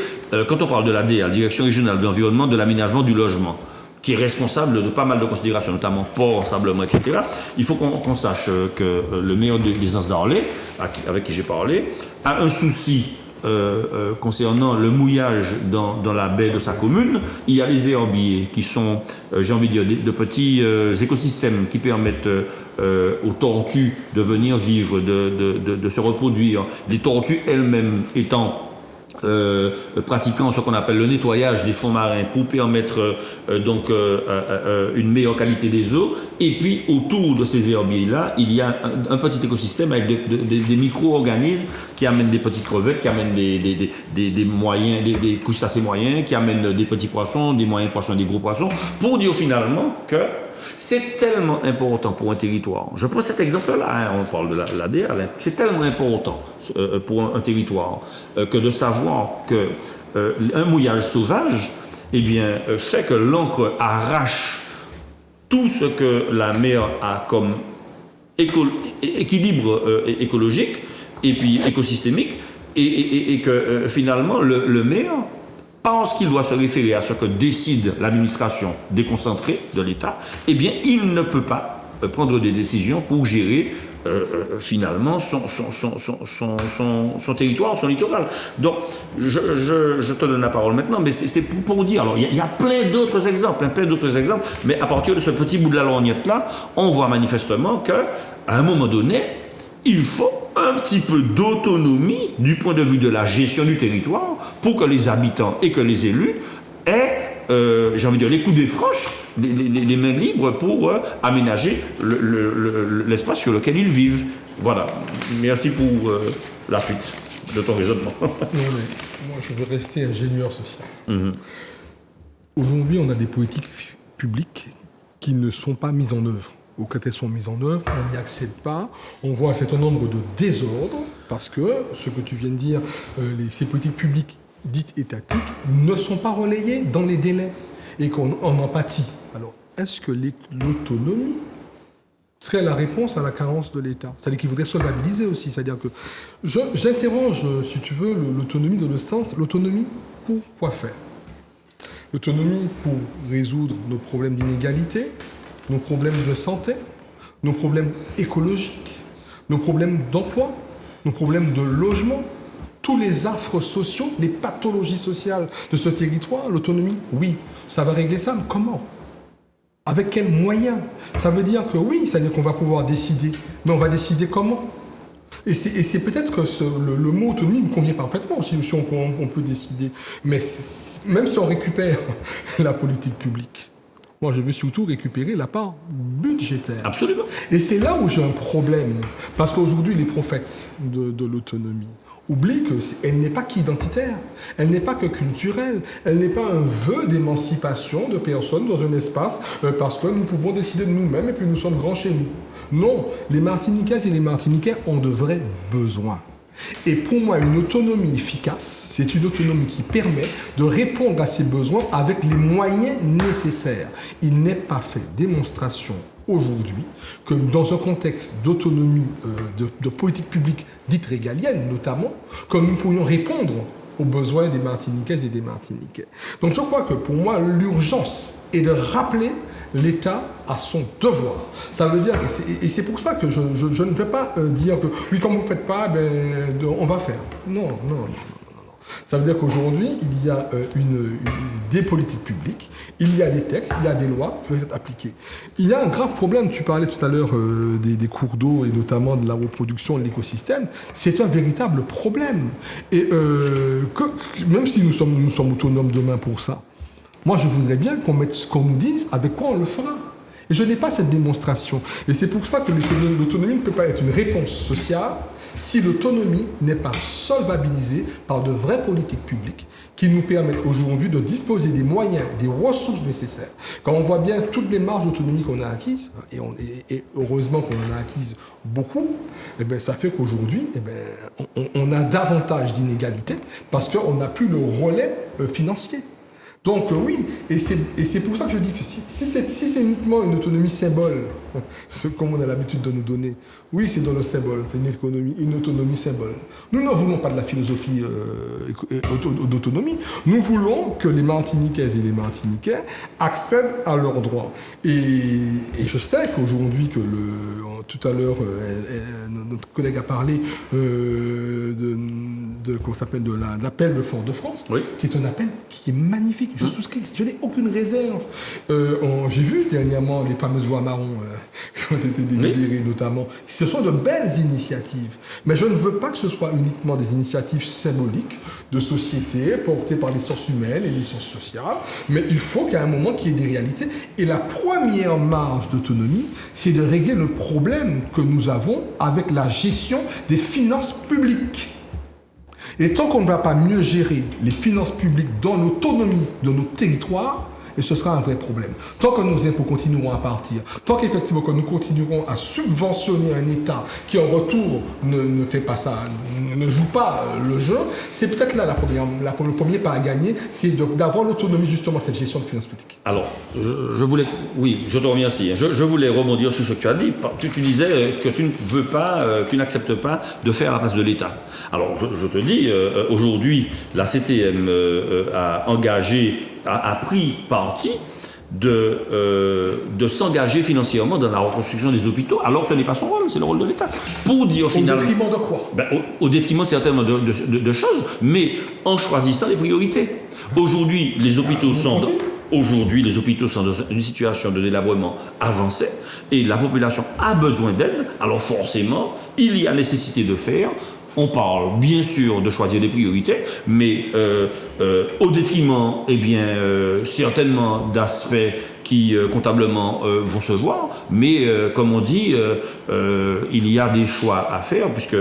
Quand on parle de l'ADA, la Direction régionale de l'environnement, de l'aménagement, du logement, qui est responsable de pas mal de considérations, notamment port, ensablement, etc. Il faut qu'on sache que le maire des Anses d'Arlay, avec qui j'ai parlé, a un souci concernant le mouillage dans la baie de sa commune. Il y a les herbiers qui sont, j'ai envie de dire, de petits écosystèmes qui permettent aux tortues de venir vivre, de se reproduire. Les tortues elles-mêmes étant pratiquant ce qu'on appelle le nettoyage des fonds marins pour permettre une meilleure qualité des eaux. Et puis autour de ces herbiers-là, il y a un petit écosystème avec des micro-organismes qui amènent des petites crevettes, qui amènent des moyens, des crustacés moyens, qui amènent des petits poissons, des moyens poissons, des gros poissons, pour dire finalement que c'est tellement important pour un territoire. Je prends cet exemple-là, on parle de l'ADA, c'est tellement important pour un territoire que de savoir qu'un mouillage sauvage fait que l'encre arrache tout ce que la mer a comme équilibre écologique et puis écosystémique et que finalement le maire pense qu'il doit se référer à ce que décide l'administration déconcentrée de l'État, il ne peut pas prendre des décisions pour gérer finalement son territoire, son littoral. Donc, je te donne la parole maintenant, mais c'est pour dire, alors il y a plein d'autres exemples, mais à partir de ce petit bout de la lorgnette-là, on voit manifestement qu'à un moment donné, il faut un petit peu d'autonomie du point de vue de la gestion du territoire pour que les habitants et que les élus aient, j'ai envie de dire, les coups des franches, les mains libres pour aménager l'espace sur lequel ils vivent. Voilà. Merci pour la fuite de ton raisonnement. Non, mais moi, je veux rester ingénieur social. Aujourd'hui, on a des politiques publiques qui ne sont pas mises en œuvre ou quand elles sont mises en œuvre, on n'y accède pas. On voit un certain nombre de désordres parce que, ce que tu viens de dire, ces politiques publiques dites étatiques ne sont pas relayées dans les délais et qu'on en pâtit. Alors, est-ce que l'autonomie serait la réponse à la carence de l'État? C'est-à-dire qu'il faudrait solvabiliser aussi. C'est-à-dire que j'interroge, si tu veux, l'autonomie dans le sens, l'autonomie pour quoi faire? L'autonomie pour résoudre nos problèmes d'inégalité, nos problèmes de santé, nos problèmes écologiques, nos problèmes d'emploi, nos problèmes de logement, tous les affres sociaux, les pathologies sociales de ce territoire. L'autonomie, oui, ça va régler ça, mais comment? Avec quels moyens? Ça veut dire que oui, ça veut dire qu'on va pouvoir décider, mais on va décider comment? Et c'est peut-être que le mot autonomie me convient parfaitement aussi, si on peut décider. Mais même si on récupère la politique publique, moi je veux surtout récupérer la part budgétaire. Absolument. Et c'est là où j'ai un problème. Parce qu'aujourd'hui, les prophètes de l'autonomie oublient qu'elle n'est pas qu'identitaire, elle n'est pas que culturelle, elle n'est pas un vœu d'émancipation de personnes dans un espace parce que nous pouvons décider de nous-mêmes et puis nous sommes grands chez nous. Non, les Martiniquaises et les Martiniquais ont de vrais besoins. Et pour moi, une autonomie efficace, c'est une autonomie qui permet de répondre à ces besoins avec les moyens nécessaires. Il n'est pas fait démonstration aujourd'hui que dans un contexte d'autonomie, de politique publique dite régalienne notamment, que nous pourrions répondre aux besoins des Martiniquaises et des Martiniquais. Donc je crois que pour moi, l'urgence est de rappeler l'État a son devoir. Ça veut dire, et c'est pour ça que je ne vais pas dire que oui, comme vous ne faites pas, on va faire. Non. Ça veut dire qu'aujourd'hui, il y a des politiques publiques, il y a des textes, il y a des lois qui doivent être appliquées. Il y a un grave problème, tu parlais tout à l'heure des cours d'eau et notamment de la reproduction de l'écosystème, c'est un véritable problème. Et même si nous sommes autonomes demain pour ça, moi je voudrais bien qu'on nous dise avec quoi on le fera. Et je n'ai pas cette démonstration. Et c'est pour ça que l'autonomie ne peut pas être une réponse sociale si l'autonomie n'est pas solvabilisée par de vraies politiques publiques qui nous permettent aujourd'hui de disposer des moyens, des ressources nécessaires. Quand on voit bien toutes les marges d'autonomie qu'on a acquises, et heureusement qu'on en a acquises beaucoup, ça fait qu'aujourd'hui, on a davantage d'inégalités parce qu'on n'a plus le relais financier. Donc oui, et c'est pour ça que je dis que si c'est uniquement une autonomie symbole, comme on a l'habitude de nous donner, oui, c'est dans le symbole, c'est une autonomie symbole. Nous ne voulons pas de la philosophie d'autonomie, nous voulons que les Martiniquaises et les Martiniquais accèdent à leurs droits. Et je sais qu'aujourd'hui, tout à l'heure, notre collègue a parlé comment s'appelle, de l'appel de Fort-de-France, oui, qui est un appel qui est magnifique. Je souscris, je n'ai aucune réserve. J'ai vu dernièrement les fameuses voies marron qui ont été délibérées, notamment. Ce sont de belles initiatives. Mais je ne veux pas que ce soit uniquement des initiatives symboliques de société portées par les sources humaines et les sources sociales. Mais il faut qu'à un moment qu'il y ait des réalités. Et la première marge d'autonomie, c'est de régler le problème que nous avons avec la gestion des finances publiques. Et tant qu'on ne va pas mieux gérer les finances publiques dans l'autonomie de nos territoires, et ce sera un vrai problème. Tant que nos impôts continueront à partir, tant qu'effectivement que nous continuerons à subventionner un État qui en retour ne fait pas ça, ne joue pas le jeu, c'est peut-être là le premier pas à gagner, c'est d'avoir l'autonomie justement de cette gestion de finances publiques. Alors, je te remercie. Je voulais rebondir sur ce que tu as dit. Tu disais que tu ne veux pas, tu n'acceptes pas de faire à la place de l'État. Alors, je te dis, aujourd'hui, la CTM a pris parti de s'engager financièrement dans la reconstruction des hôpitaux, alors que ce n'est pas son rôle, c'est le rôle de l'État. Pour dire finalement... Au détriment de quoi ? Au détriment certainement de choses, mais en choisissant les priorités. Aujourd'hui, les hôpitaux sont dans une situation de délabrement avancée et la population a besoin d'aide, alors forcément, il y a nécessité de faire. On parle bien sûr de choisir des priorités, mais au détriment, certainement d'aspects qui comptablement vont se voir, mais comme on dit, il y a des choix à faire, puisque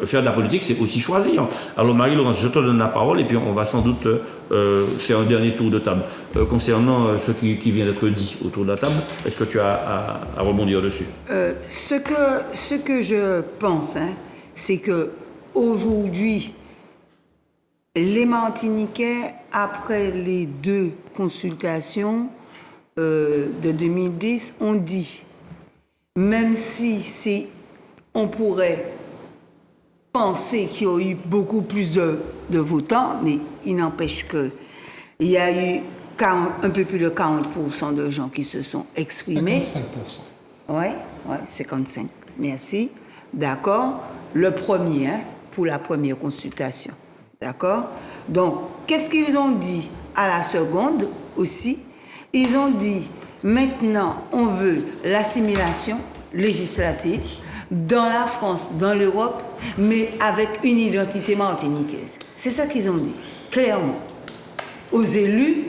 faire de la politique, c'est aussi choisir. Alors Marie-Laurence, je te donne la parole et puis on va sans doute faire un dernier tour de table. Concernant ce qui vient d'être dit autour de la table, est-ce que tu as à rebondir dessus? Ce que je pense, c'est que aujourd'hui, les Martiniquais, après les 2 consultations de 2010, ont dit, même si on pourrait penser qu'il y a eu beaucoup plus de votants, mais il n'empêche qu'il y a eu un peu plus de 40% de gens qui se sont exprimés. 55%. Ouais, 55. Merci. D'accord. Le premier, pour la première consultation. D'accord. Donc, qu'est-ce qu'ils ont dit à la seconde aussi? Ils ont dit, maintenant, on veut l'assimilation législative dans la France, dans l'Europe, mais avec une identité martiniquaise. C'est ça qu'ils ont dit, clairement. Aux élus,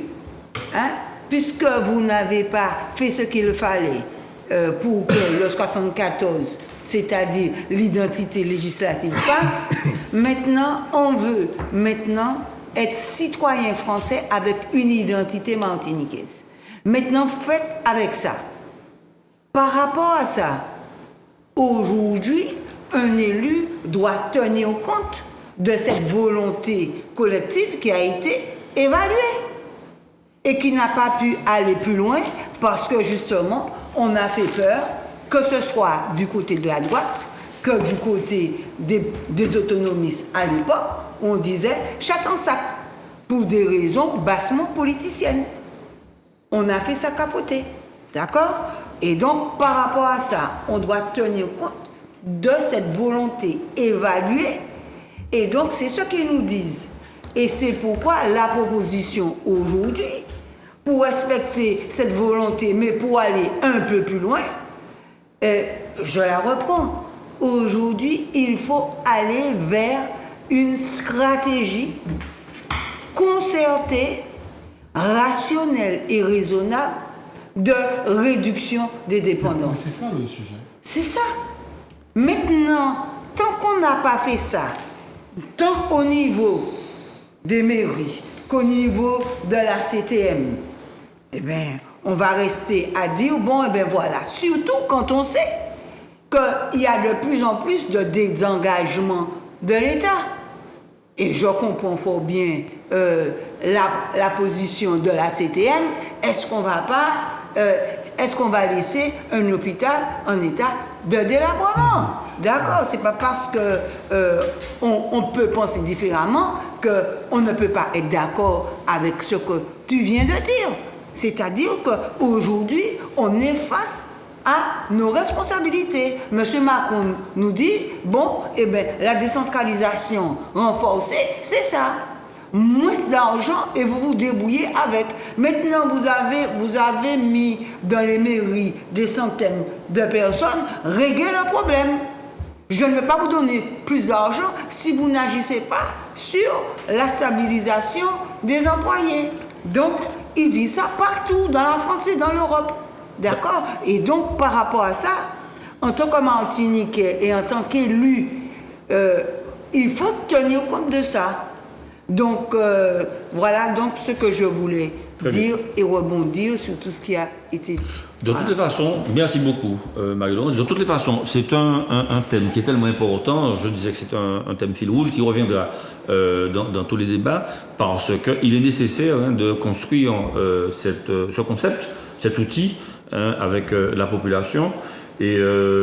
puisque vous n'avez pas fait ce qu'il fallait pour que le 74, c'est-à-dire l'identité législative, passe, maintenant, on veut être citoyen français avec une identité martiniquaise. Maintenant, faites avec ça. Par rapport à ça, aujourd'hui, un élu doit tenir compte de cette volonté collective qui a été évaluée et qui n'a pas pu aller plus loin parce que justement, on a fait peur que ce soit du côté de la droite, que du côté des autonomistes à l'époque, on disait chat en sac pour des raisons bassement politiciennes. On a fait ça capoter, d'accord? Et donc, par rapport à ça, on doit tenir compte de cette volonté évaluée. Et donc, c'est ce qu'ils nous disent. Et c'est pourquoi la proposition aujourd'hui, pour respecter cette volonté, mais pour aller un peu plus loin, je la reprends. Aujourd'hui, il faut aller vers une stratégie concertée, rationnelle et raisonnable de réduction des dépendances. C'est ça le sujet. C'est ça. Maintenant, tant qu'on n'a pas fait ça, tant au niveau des mairies qu'au niveau de la CTM, eh bien, on va rester à dire, bon, eh bien voilà, surtout quand on sait qu'il y a de plus en plus de désengagement de l'État. Et je comprends fort bien la position de la CTM. Est-ce qu'on va laisser un hôpital en état de délabrement? D'accord, c'est pas parce que on peut penser différemment qu'on ne peut pas être d'accord avec ce que tu viens de dire. C'est-à-dire qu'aujourd'hui, on est face à nos responsabilités. Monsieur Macron nous dit, bon, eh bien, la décentralisation renforcée, c'est ça. Moins d'argent et vous vous débrouillez avec. Maintenant, vous avez mis dans les mairies des centaines de personnes, réglez le problème. Je ne vais pas vous donner plus d'argent si vous n'agissez pas sur la stabilisation des employés. Donc, il dit ça partout, dans la France et dans l'Europe. D'accord? Et donc, par rapport à ça, en tant que Martiniquais et en tant qu'élu, il faut tenir compte de ça. Donc, voilà donc ce que je voulais dire et rebondir sur tout ce qui a été dit. De toutes les façons, merci beaucoup Marie-Laurence. De toutes les façons, c'est un thème qui est tellement important, je disais que c'est un thème fil rouge qui reviendra dans tous les débats, parce qu'il est nécessaire de construire ce concept, cet outil avec la population. Et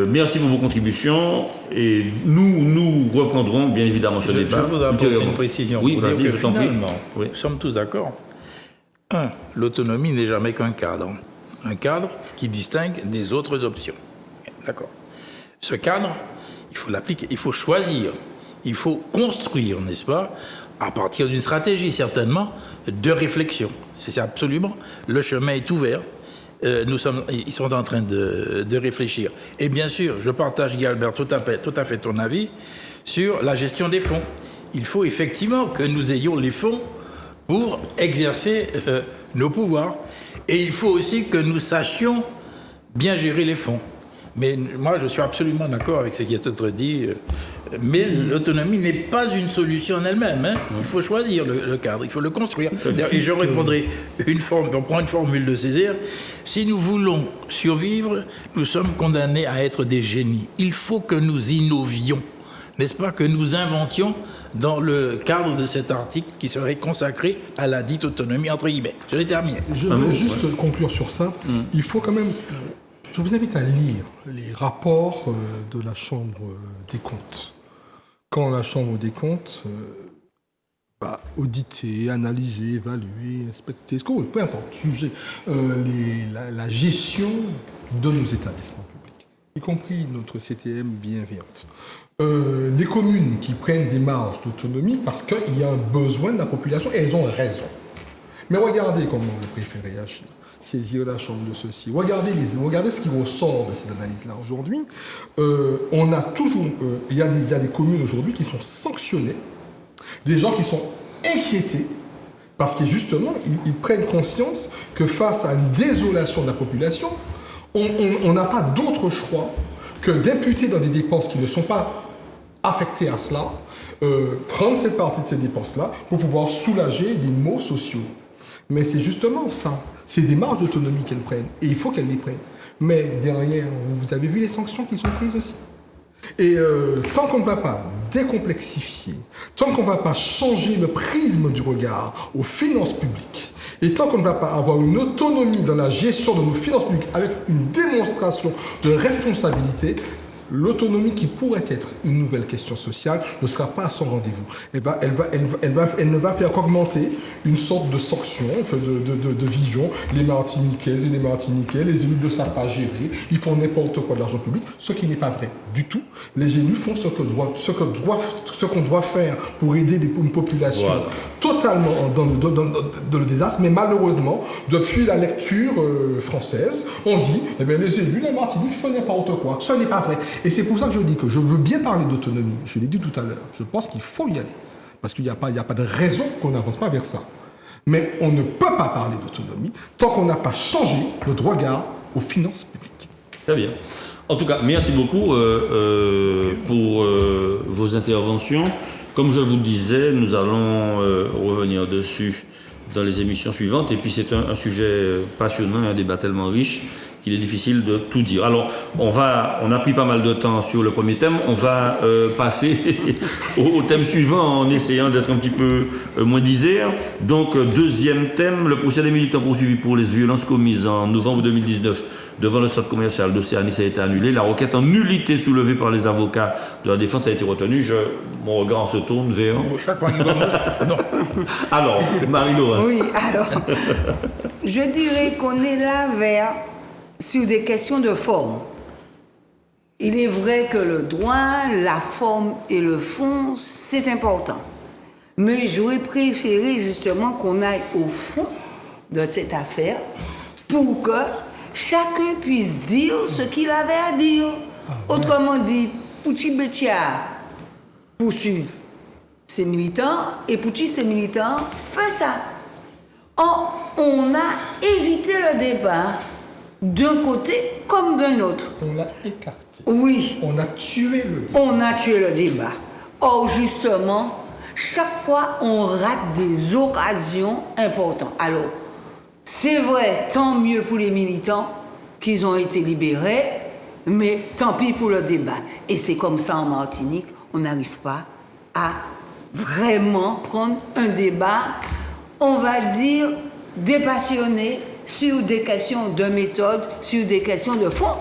merci pour vos contributions et nous reprendrons bien évidemment ce débat. Je voudrais apporter une précision. Oui, vas-y, je t'en prie. Nous sommes tous d'accord. L'autonomie n'est jamais qu'un cadre. Un cadre qui distingue des autres options. D'accord. Ce cadre, il faut l'appliquer, il faut choisir, il faut construire, n'est-ce pas, à partir d'une stratégie certainement de réflexion. C'est absolument, le chemin est ouvert. Ils sont en train de réfléchir. Et bien sûr, je partage, Guy-Albert, tout à fait ton avis sur la gestion des fonds. Il faut effectivement que nous ayons les fonds pour exercer nos pouvoirs. Et il faut aussi que nous sachions bien gérer les fonds. Mais moi, je suis absolument d'accord avec ce qui est autre dit. Mais l'autonomie n'est pas une solution en elle-même. Hein. Il faut choisir le cadre, il faut le construire. Et je répondrai on prend une formule de Césaire. Si nous voulons survivre, nous sommes condamnés à être des génies. Il faut que nous innovions, n'est-ce pas, que nous inventions dans le cadre de cet article qui serait consacré à la dite autonomie, entre guillemets. Je l'ai terminé. Je vais juste conclure sur ça. Il faut quand même... Je vous invite à lire les rapports de la Chambre des comptes. Quand la Chambre des comptes va auditer, analyser, évaluer, inspecter, peu importe, juger la gestion de nos établissements publics, y compris notre CTM bienveillante. Les communes qui prennent des marges d'autonomie parce qu'il y a un besoin de la population et elles ont raison. Mais regardez comment le préfet réagit. Saisir la chambre de ceci. Regardez ce qui ressort de cette analyse-là aujourd'hui. On a toujours, il y a des communes aujourd'hui qui sont sanctionnées, des gens qui sont inquiétés parce que justement ils prennent conscience que face à une désolation de la population, on n'a pas d'autre choix que d'imputer dans des dépenses qui ne sont pas affectées à cela, prendre cette partie de ces dépenses-là pour pouvoir soulager des maux sociaux. Mais c'est justement ça. C'est des marges d'autonomie qu'elles prennent. Et il faut qu'elles les prennent. Mais derrière, vous avez vu les sanctions qui sont prises aussi. Et tant qu'on ne va pas décomplexifier, tant qu'on ne va pas changer le prisme du regard aux finances publiques, et tant qu'on ne va pas avoir une autonomie dans la gestion de nos finances publiques avec une démonstration de responsabilité, l'autonomie qui pourrait être une nouvelle question sociale ne sera pas à son rendez-vous. Elle ne va faire qu'augmenter une sorte de sanction, de vision. Les Martiniquaises et les Martiniquais, les élus ne savent pas gérer, ils font n'importe quoi de l'argent public, ce qui n'est pas vrai du tout. Les élus font ce qu'on doit faire pour aider une population totalement dans le désastre, mais malheureusement, depuis la lecture française, on dit, les élus, la Martinique font n'importe quoi. Ce n'est pas vrai. Et c'est pour ça que je dis que je veux bien parler d'autonomie. Je l'ai dit tout à l'heure. Je pense qu'il faut y aller. Parce qu'il n'y a pas de raison qu'on n'avance pas vers ça. Mais on ne peut pas parler d'autonomie tant qu'on n'a pas changé notre regard aux finances publiques. Très bien. En tout cas, merci beaucoup pour vos interventions. Comme je vous le disais, nous allons revenir dessus dans les émissions suivantes. Et puis c'est un sujet passionnant, un débat tellement riche qu'il est difficile de tout dire. Alors, on a pris pas mal de temps sur le premier thème. On va passer au thème suivant en essayant d'être un petit peu moins disert. Donc, deuxième thème, le procès des militants poursuivis pour les violences commises en novembre 2019 devant le centre commercial d'Océanie, ça a été annulé. La requête en nullité soulevée par les avocats de la défense a été retenue. Mon regard se tourne vers... Chaque fois qu'il commence, non. Alors, Marie-Laurence. Oui, alors, je dirais qu'on est là sur des questions de forme. Il est vrai que le droit, la forme et le fond, c'est important. Mais j'aurais préféré justement qu'on aille au fond de cette affaire pour que chacun puisse dire ce qu'il avait à dire. Autrement dit, Pouchi Betia poursuivre ses militants et Pouchi, ses militants, fait ça. Or, on a évité le débat d'un côté comme d'un autre. On l'a écarté. Oui. On a tué le débat. On a tué le débat. Or, justement, chaque fois, on rate des occasions importantes. Alors, c'est vrai, tant mieux pour les militants qu'ils ont été libérés, mais tant pis pour le débat. Et c'est comme ça en Martinique, on n'arrive pas à vraiment prendre un débat, on va dire, dépassionné sur des questions de méthode, sur des questions de fond.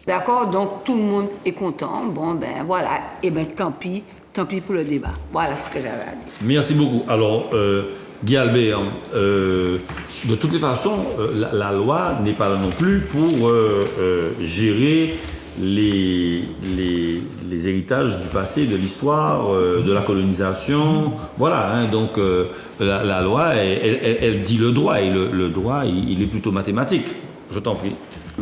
D'accord? Donc tout le monde est content. Bon, ben voilà. Et ben tant pis pour le débat. Voilà ce que j'avais à dire. Merci beaucoup. Alors, Guy Albert, de toutes les façons, la loi n'est pas là non plus pour gérer les héritages du passé, de l'histoire, de la colonisation. Voilà, hein, donc la loi, elle dit le droit, et le droit, il est plutôt mathématique. Je t'en prie.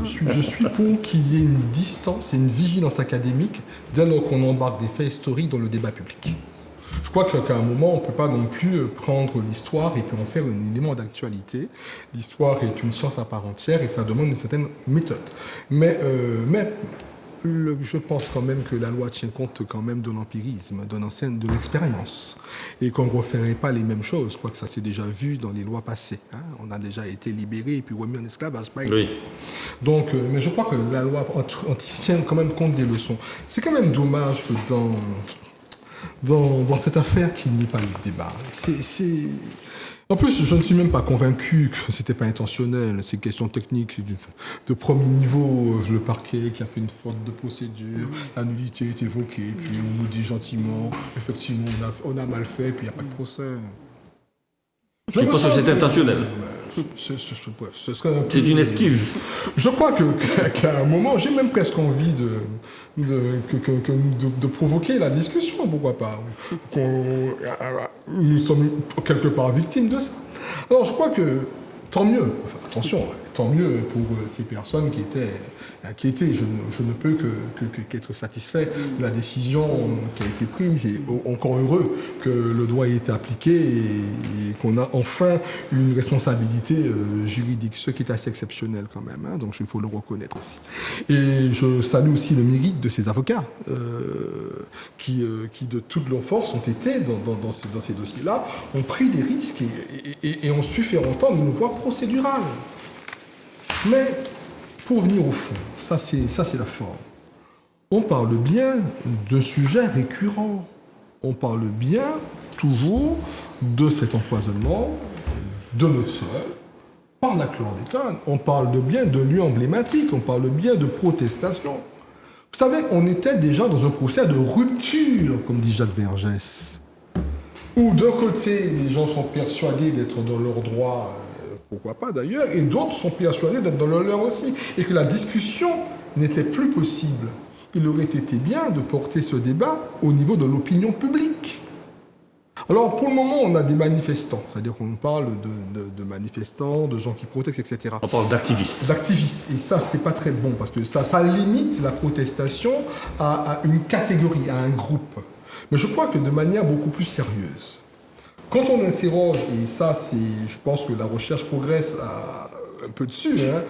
Je suis pour qu'il y ait une distance et une vigilance académique dès lors qu'on embarque des faits historiques dans le débat public. Je crois qu'à un moment, on ne peut pas non plus prendre l'histoire et puis en faire un élément d'actualité. L'histoire est une science à part entière et ça demande une certaine méthode. Mais je pense quand même que la loi tient compte quand même de l'empirisme, de l'expérience, et qu'on ne referait pas les mêmes choses. Je crois que ça s'est déjà vu dans les lois passées. Hein. On a déjà été libérés et puis remis en esclavage, par exemple. Oui. Donc, mais je crois que la loi en tient quand même compte des leçons. C'est quand même dommage que dans cette affaire qu'il n'y ait pas eu de débat. En plus, je ne suis même pas convaincu que c'était pas intentionnel. C'est une question technique de premier niveau. Le parquet qui a fait une faute de procédure, la nullité est évoquée, puis on nous dit gentiment, effectivement, on a mal fait, puis il n'y a pas de procès. Tu penses que c'est intentionnel? C'est une esquive. Je crois qu'à un moment, j'ai même presque envie de provoquer la discussion, pourquoi pas. Nous sommes quelque part victimes de ça. Alors je crois que tant mieux, enfin, attention, tant mieux pour ces personnes qui étaient inquiétées. Je ne peux qu'être satisfait de la décision qui a été prise et encore heureux que le droit ait été appliqué et qu'on a enfin une responsabilité juridique, ce qui est assez exceptionnel quand même, hein, donc il faut le reconnaître aussi. Et je salue aussi le mérite de ces avocats qui de toutes leurs forces ont été dans ces dossiers-là, ont pris des risques et ont su faire entendre une voix procédurale. Mais pour venir au fond, ça c'est la forme. On parle bien de sujets récurrents. On parle bien toujours de cet empoisonnement de notre sol par la chlordécone. On parle bien de lieux emblématiques. On parle bien de protestations. Vous savez, on était déjà dans un procès de rupture, comme dit Jacques Vergès, où d'un côté, les gens sont persuadés d'être dans leurs droits, pourquoi pas d'ailleurs, et d'autres sont persuadés d'être dans leur aussi, et que la discussion n'était plus possible. Il aurait été bien de porter ce débat au niveau de l'opinion publique. Alors pour le moment, on a des manifestants, c'est-à-dire qu'on parle de manifestants, de gens qui protestent, etc. On parle d'activistes. D'activistes, et ça, c'est pas très bon, parce que ça limite la protestation à une catégorie, à un groupe. Mais je crois que de manière beaucoup plus sérieuse. Quand on interroge, et ça, je pense que la recherche progresse un peu dessus, hein,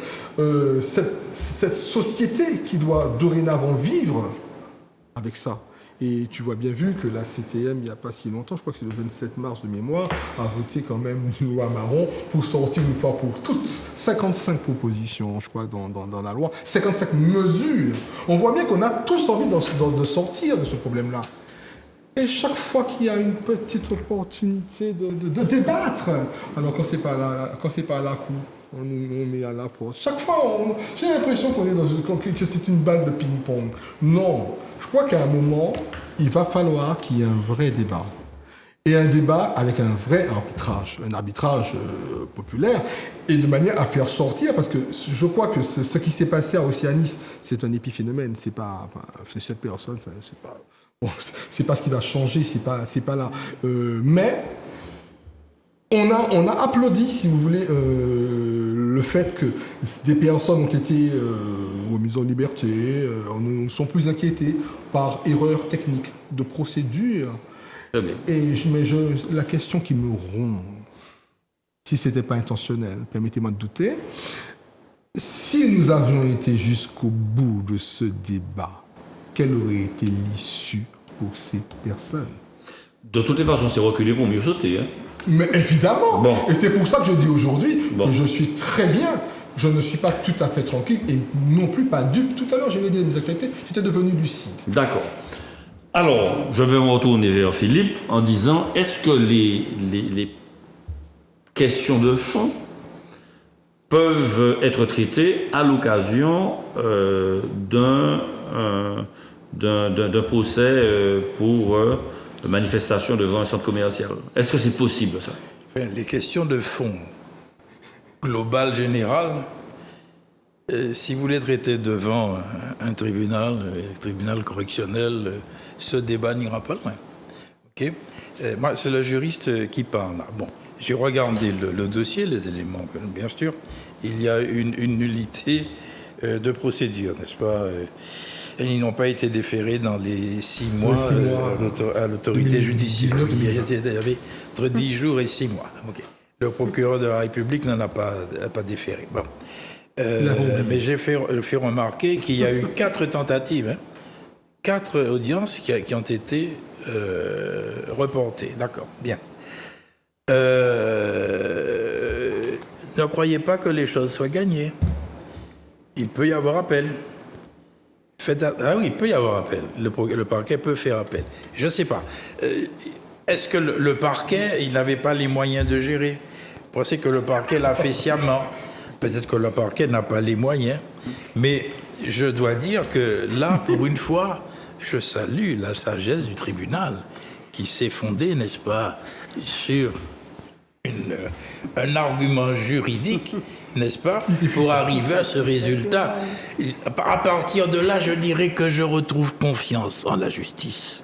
cette société qui doit dorénavant vivre avec ça. Et tu vois bien vu que la CTM, il n'y a pas si longtemps, je crois que c'est le 27 mars de mémoire, a voté quand même une loi marron pour sortir une fois pour toutes 55 propositions, je crois, dans la loi, 55 mesures. On voit bien qu'on a tous envie de sortir de ce problème-là. Et chaque fois qu'il y a une petite opportunité de débattre, alors quand c'est pas à la cour, on nous met à la porte. Chaque fois, j'ai l'impression que c'est une balle de ping-pong. Non, je crois qu'à un moment, il va falloir qu'il y ait un vrai débat. Et un débat avec un vrai arbitrage, un arbitrage populaire, et de manière à faire sortir, parce que je crois que ce qui s'est passé à Océanis, c'est un épiphénomène, c'est cette personne, c'est pas... Bon, c'est pas ce qui va changer, c'est pas là. Mais on a applaudi, si vous voulez, le fait que des personnes ont été remises en liberté, ne sont plus inquiétées par erreur technique de procédure. Mais la question qui me ronge, si c'était pas intentionnel, permettez-moi de douter, si nous avions été jusqu'au bout de ce débat, quelle aurait été l'issue pour ces personnes? De toutes les façons, c'est reculé pour mieux sauter. Hein. Mais évidemment. Bon. Et c'est pour ça que je dis aujourd'hui que je suis très bien. Je ne suis pas tout à fait tranquille et non plus pas dupe. Tout à l'heure, j'avais dit mes actualités, j'étais devenu lucide. D'accord. Alors, je vais me retourner vers Philippe en disant, est-ce que les questions de fond peuvent être traitées à l'occasion d'un procès pour manifestation devant un centre commercial? Est-ce que c'est possible, ça? Les questions de fond, globales, générales, si vous les traitez devant un tribunal correctionnel, ce débat n'ira pas loin. Okay? Moi, c'est le juriste qui parle. Bon, j'ai regardé le dossier, les éléments, bien sûr. Il y a une nullité de procédure, n'est-ce pas? Et ils n'ont pas été déférés dans les 6 mois, 6 mois à l'autorité 2019, judiciaire. 2020. Il y avait entre 10 jours et 6 mois. Ok. Le procureur de la République n'en a pas déféré. Bon. Mais j'ai fait remarquer qu'il y a eu 4 tentatives, hein, 4 audiences qui ont été reportées. D'accord, bien. Ne croyez pas que les choses soient gagnées. Il peut y avoir appel. Ah oui, il peut y avoir appel. Le parquet peut faire appel. Je ne sais pas. Est-ce que le parquet, il n'avait pas les moyens de gérer? Vous pensez que le parquet l'a fait sciemment? Peut-être que le parquet n'a pas les moyens. Mais je dois dire que là, pour une fois, je salue la sagesse du tribunal qui s'est fondée, n'est-ce pas, sur un argument juridique, n'est-ce pas, pour arriver à ce résultat. Et à partir de là, je dirais que je retrouve confiance en la justice.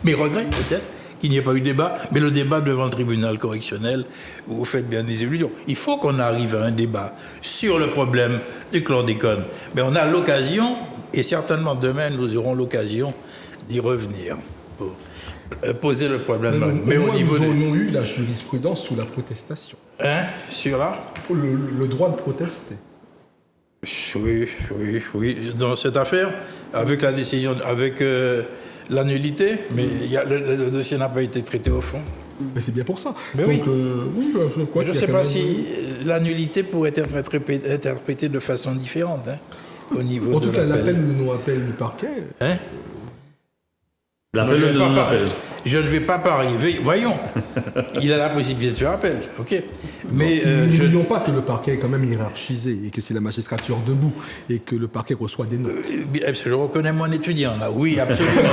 Mais regrette peut-être qu'il n'y ait pas eu débat, mais le débat devant le tribunal correctionnel, vous faites bien des illusions. Il faut qu'on arrive à un débat sur le problème du chlordécone. Mais on a l'occasion, et certainement demain nous aurons l'occasion d'y revenir pour poser le problème. Mais au niveau nous aurions eu la jurisprudence sous la protestation. Hein? Sur là? Le droit de protester. Oui. Dans cette affaire, avec la décision, avec l'annulité, mais le dossier n'a pas été traité au fond. Mais c'est bien pour ça. Mais donc, je crois je ne sais pas si l'annulité pourrait être interprétée de façon différente, hein, au niveau en de tout cas, l'appel l'appel. ou non-appel du parquet. Hein? L'appel de non-appel. Je ne vais pas parier. Voyons, il a la possibilité de faire appel, ok. Mais N'oublions pas que le parquet est quand même hiérarchisé et que c'est la magistrature debout et que le parquet reçoit des notes. Je reconnais mon étudiant, là. Oui, absolument.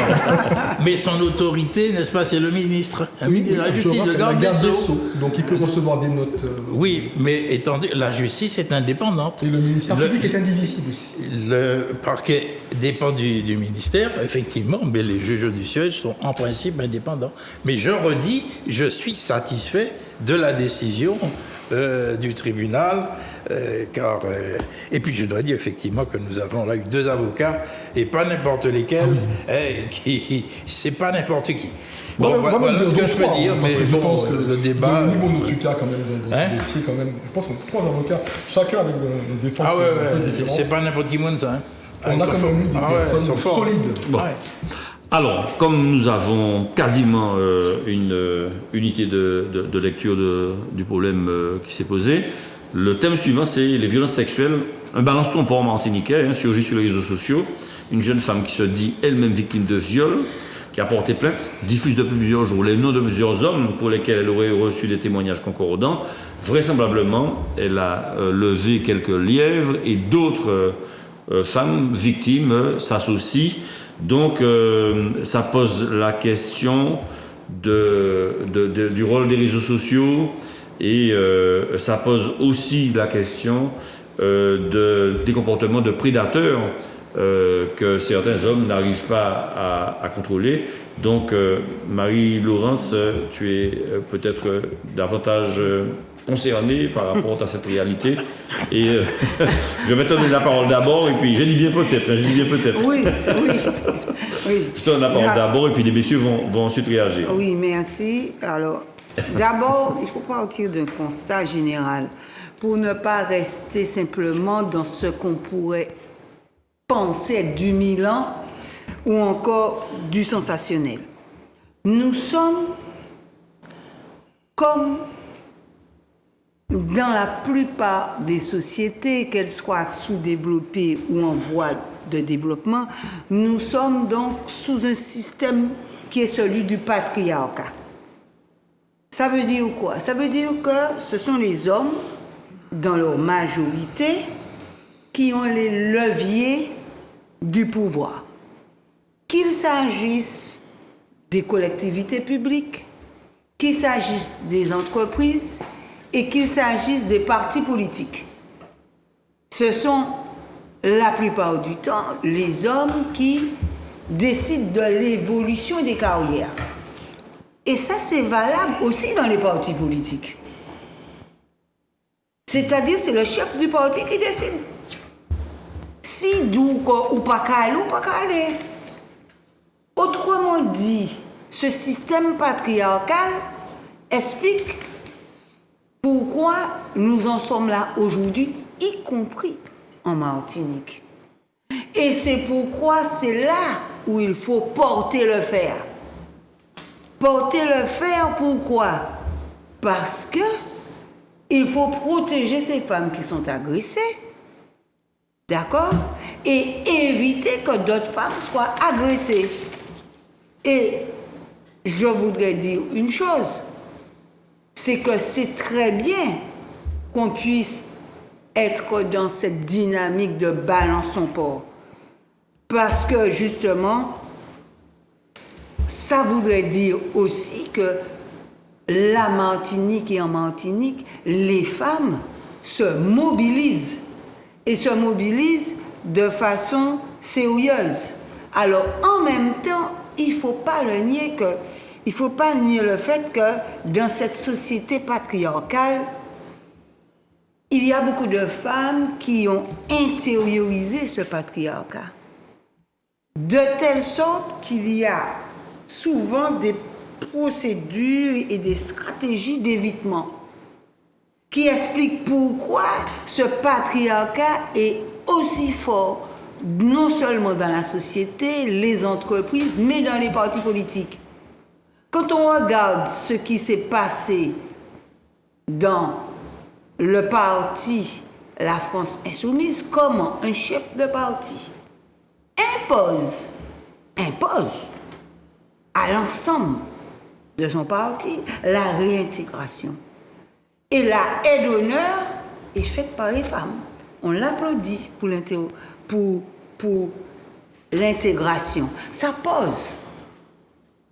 Mais son autorité, n'est-ce pas, c'est le ministre. Un ministre de la Justice, le garde des Sceaux. Donc il peut recevoir des notes. Oui, mais étant donné la justice est indépendante. Et le ministère public est indivisible aussi. Le parquet dépend du ministère, effectivement, mais les juges judiciaires sont en principe indépendants. Mais je redis, je suis satisfait de la décision du tribunal, car... et puis je dois dire effectivement que nous avons là eu 2 avocats, et pas n'importe lesquels, c'est pas n'importe qui. Bon, voilà ce que je peux dire, mais je pense que le débat... Au niveau de notre cas, quand même, dans ce dossier, quand même, je pense qu'on a 3 avocats, chacun avec une défense un peu différente. C'est pas n'importe qui monde, ça. Hein. On a quand même eu des personnes solides. Bon. Ouais. Alors, comme nous avons quasiment une unité de lecture du problème qui s'est posé, le thème suivant, c'est les violences sexuelles. Un balance-ton martiniquais surgit sur les réseaux sociaux. Une jeune femme qui se dit elle-même victime de viol, qui a porté plainte, diffuse depuis plusieurs jours les noms de plusieurs hommes pour lesquels elle aurait reçu des témoignages concordants. Vraisemblablement, elle a levé quelques lièvres et d'autres femmes victimes s'associent. Donc, ça pose la question du rôle des réseaux sociaux et ça pose aussi la question des comportements de prédateurs que certains hommes n'arrivent pas à contrôler. Donc, Marie-Laurence, tu es peut-être davantage concernée par rapport à cette réalité. Et je vais te donner la parole d'abord, et puis je dis bien peut-être. Oui. Je te donne la parole d'abord, et puis les messieurs vont ensuite réagir. Oui, merci. Alors, d'abord, il faut partir d'un constat général pour ne pas rester simplement dans ce qu'on pourrait penser être du Milan ou encore du sensationnel. Nous sommes comme dans la plupart des sociétés, qu'elles soient sous-développées ou en voie de développement, nous sommes donc sous un système qui est celui du patriarcat. Ça veut dire quoi? Ça veut dire que ce sont les hommes, dans leur majorité, qui ont les leviers du pouvoir. Qu'il s'agisse des collectivités publiques, qu'il s'agisse des entreprises, et qu'il s'agisse des partis politiques. Ce sont la plupart du temps les hommes qui décident de l'évolution des carrières. Et ça, c'est valable aussi dans les partis politiques. C'est-à-dire, c'est le chef du parti qui décide. si d'où ou pas qu'à aller, ou pas qu'à aller. Autrement dit, ce système patriarcal explique pourquoi nous en sommes là aujourd'hui, y compris en Martinique. Et c'est pourquoi c'est là où il faut porter le fer. Porter le fer, pourquoi? Parce que il faut protéger ces femmes qui sont agressées, d'accord? Et éviter que d'autres femmes soient agressées. Et je voudrais dire une chose, c'est que c'est très bien qu'on puisse être dans cette dynamique de balance ton port. Parce que justement, ça voudrait dire aussi que la Martinique et en Martinique, les femmes se mobilisent et se mobilisent de façon sérieuse. Alors en même temps, il ne faut pas le nier il ne faut pas nier le fait que dans cette société patriarcale, il y a beaucoup de femmes qui ont intériorisé ce patriarcat. De telle sorte qu'il y a souvent des procédures et des stratégies d'évitement qui expliquent pourquoi ce patriarcat est aussi fort, non seulement dans la société, les entreprises, mais dans les partis politiques. Quand on regarde ce qui s'est passé dans le parti La France Insoumise, comment un chef de parti impose à l'ensemble de son parti la réintégration. Et la aide d'honneur est faite par les femmes. On l'applaudit pour l'intégration. Ça pose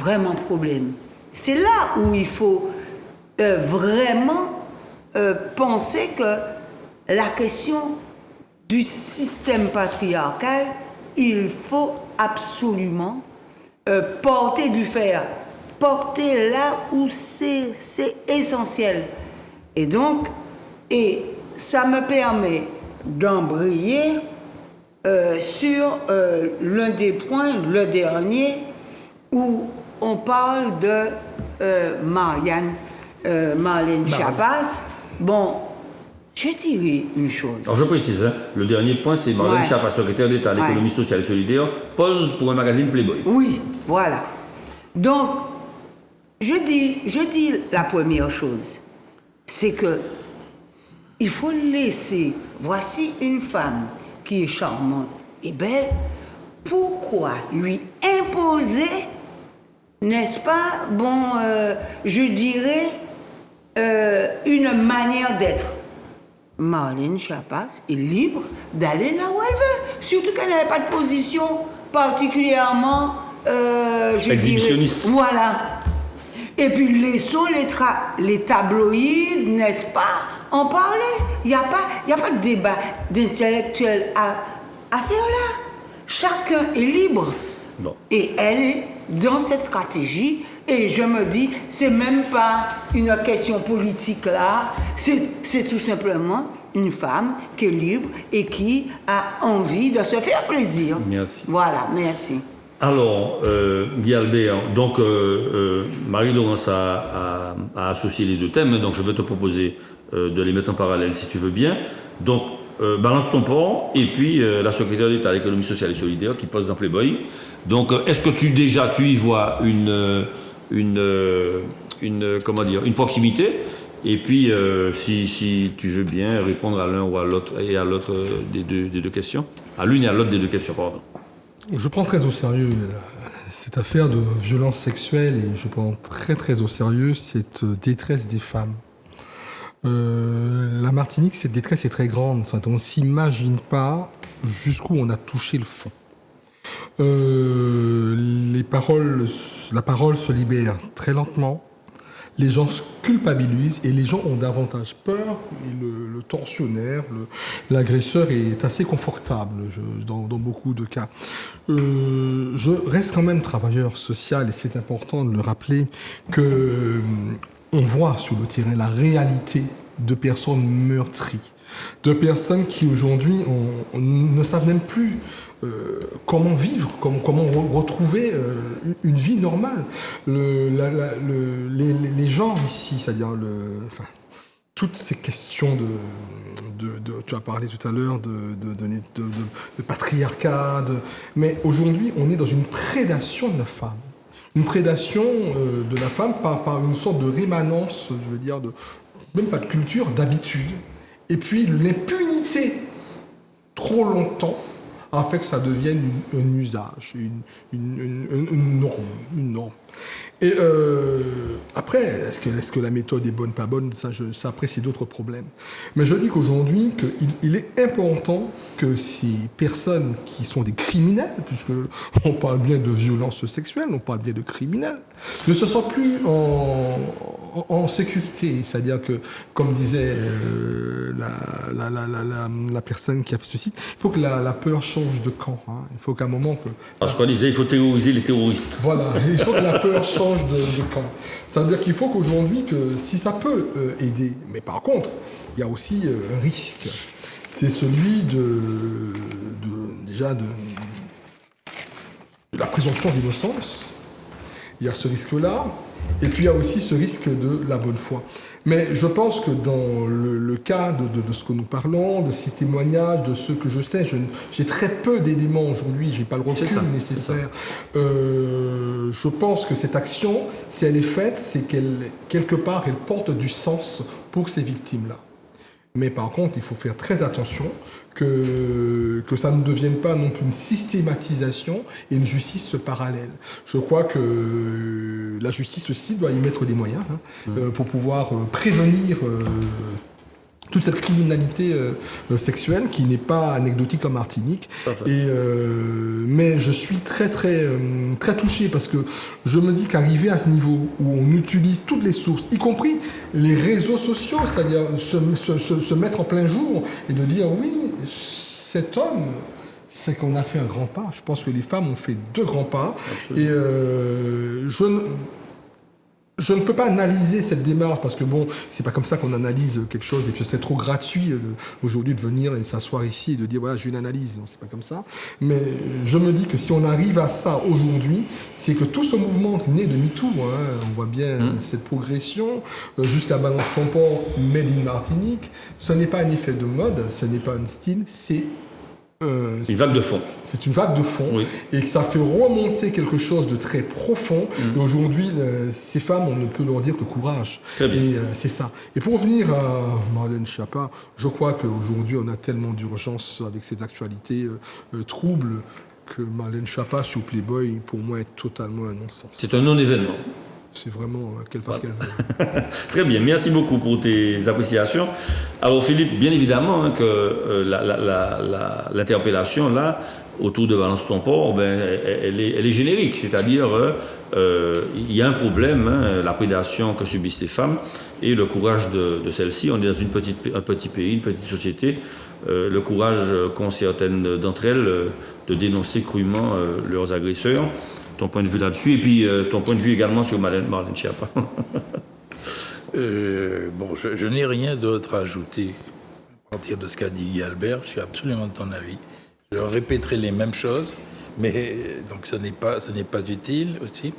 vraiment problème. C'est là où il faut vraiment penser que la question du système patriarcal, il faut absolument porter du fer, porter là où c'est essentiel. Et donc, ça me permet d'embrayer sur l'un des points, le dernier, où on parle de Marlène Schiappa. Bon, je dirais une chose. Alors je précise, le dernier point, c'est Marlène Schiappa, secrétaire d'État à l'économie sociale et solidaire, pose pour un magazine Playboy. Oui, voilà. Donc, je dis la première chose, c'est que il faut laisser, voici une femme qui est charmante et belle, pourquoi lui imposer, n'est-ce pas, je dirais, une manière d'être. Marlène Schiappa est libre d'aller là où elle veut, surtout qu'elle n'avait pas de position particulièrement, exhibitionniste. Voilà. Et puis laissons les tabloïds, n'est-ce pas, en parler. Il n'y a pas de débat d'intellectuel à faire là. Chacun est libre. Non. Et elle est dans cette stratégie. Et je me dis, c'est même pas une question politique là. C'est tout simplement une femme qui est libre et qui a envie de se faire plaisir. Merci. Voilà, merci. Alors, Guy Albert, donc Marie-Laurence a associé les deux thèmes, donc je vais te proposer de les mettre en parallèle si tu veux bien. Donc, balance ton port, et puis la secrétaire d'État à l'économie sociale et solidaire qui pose dans Playboy. Donc, est-ce que tu y vois une proximité? Et puis, si tu veux bien répondre à l'un ou à l'autre, et à l'autre des deux questions. À l'une et à l'autre des deux questions, pardon. Je prends très au sérieux cette affaire de violence sexuelle et je prends très très au sérieux cette détresse des femmes. La Martinique, cette détresse est très grande. On ne s'imagine pas jusqu'où on a touché le fond. La parole se libère très lentement. Les gens se culpabilisent et les gens ont davantage peur. Et le tortionnaire, l'agresseur est assez confortable dans beaucoup de cas. Je reste quand même travailleur social et c'est important de le rappeler que on voit sur le terrain la réalité de personnes meurtries, de personnes qui aujourd'hui ne savent même plus comment vivre, comment retrouver une vie normale. Les gens ici, c'est-à-dire toutes ces questions tu as parlé tout à l'heure de patriarcat, mais aujourd'hui on est dans une prédation de la femme. Une prédation de la femme par une sorte de rémanence, je veux dire, même pas de culture, d'habitude. Et puis l'impunité, trop longtemps, a fait que ça devienne un usage, une norme. Et après, est-ce que la méthode est bonne, pas bonne, ça après c'est d'autres problèmes. Mais je dis qu'aujourd'hui, il est important que ces personnes qui sont des criminels, puisque on parle bien de violence sexuelle, on parle bien de criminels, ne se sentent plus en sécurité. C'est-à-dire que, comme disait la personne qui a fait ce site, il faut que la peur change de camp. Hein. Il faut qu'à un moment que... Alors, je crois qu'il faut terroriser les terroristes. Voilà, il faut que la peur change de camp. Ça veut dire qu'il faut qu'aujourd'hui, si ça peut aider, mais par contre, il y a aussi un risque. C'est celui de la présomption d'innocence. Il y a ce risque-là. Et puis il y a aussi ce risque de la bonne foi. Mais je pense que dans le cas de ce que nous parlons, de ces témoignages, de ce que je sais, j'ai très peu d'éléments aujourd'hui, je n'ai pas le recul nécessaire. Je pense que cette action, si elle est faite, c'est quelque part, elle porte du sens pour ces victimes-là. Mais par contre, il faut faire très attention que ça ne devienne pas non plus une systématisation et une justice parallèle. Je crois que la justice aussi doit y mettre des moyens pour pouvoir prévenir toute cette criminalité sexuelle qui n'est pas anecdotique en Martinique. Mais je suis très touché parce que je me dis qu'arriver à ce niveau où on utilise toutes les sources, y compris les réseaux sociaux, c'est-à-dire se mettre en plein jour et de dire oui, cet homme, c'est qu'on a fait un grand pas. Je pense que les femmes ont fait 2 grands pas. Absolument. Et je ne peux pas analyser cette démarche parce que bon, c'est pas comme ça qu'on analyse quelque chose et puis c'est trop gratuit aujourd'hui de venir et s'asseoir ici et de dire voilà, j'ai une analyse. Non, c'est pas comme ça. Mais je me dis que si on arrive à ça aujourd'hui, c'est que tout ce mouvement né de MeToo, on voit bien cette progression jusqu'à Balance ton port, Made in Martinique, ce n'est pas un effet de mode, ce n'est pas un style, c'est une vague de fond. C'est une vague de fond, oui. Et que ça fait remonter quelque chose de très profond. Et aujourd'hui, ces femmes, on ne peut leur dire que courage. Très bien. Et c'est ça. Et pour revenir à Marlène Schiappa, je crois qu'aujourd'hui, on a tellement d'urgence avec cette actualité trouble que Marlène Schiappa sur Playboy, pour moi, est totalement un non-sens. C'est un non-événement. C'est vraiment qu'elle fasse qu'elle veut. Très bien, merci beaucoup pour tes appréciations. Alors Philippe, bien évidemment que l'interpellation là, autour de Balance ton port, elle est générique, c'est-à-dire il y a un problème, la prédation que subissent les femmes et le courage de celles-ci. On est dans un petit pays, une petite société, le courage qu'ont certaines d'entre elles de dénoncer crûment leurs agresseurs. Ton point de vue là-dessus, et puis ton point de vue également sur Marlène Schiappa. Je n'ai rien d'autre à ajouter à partir de ce qu'a dit Guy Albert. Je suis absolument de ton avis. Je répéterai les mêmes choses, mais donc ce n'est pas utile aussi.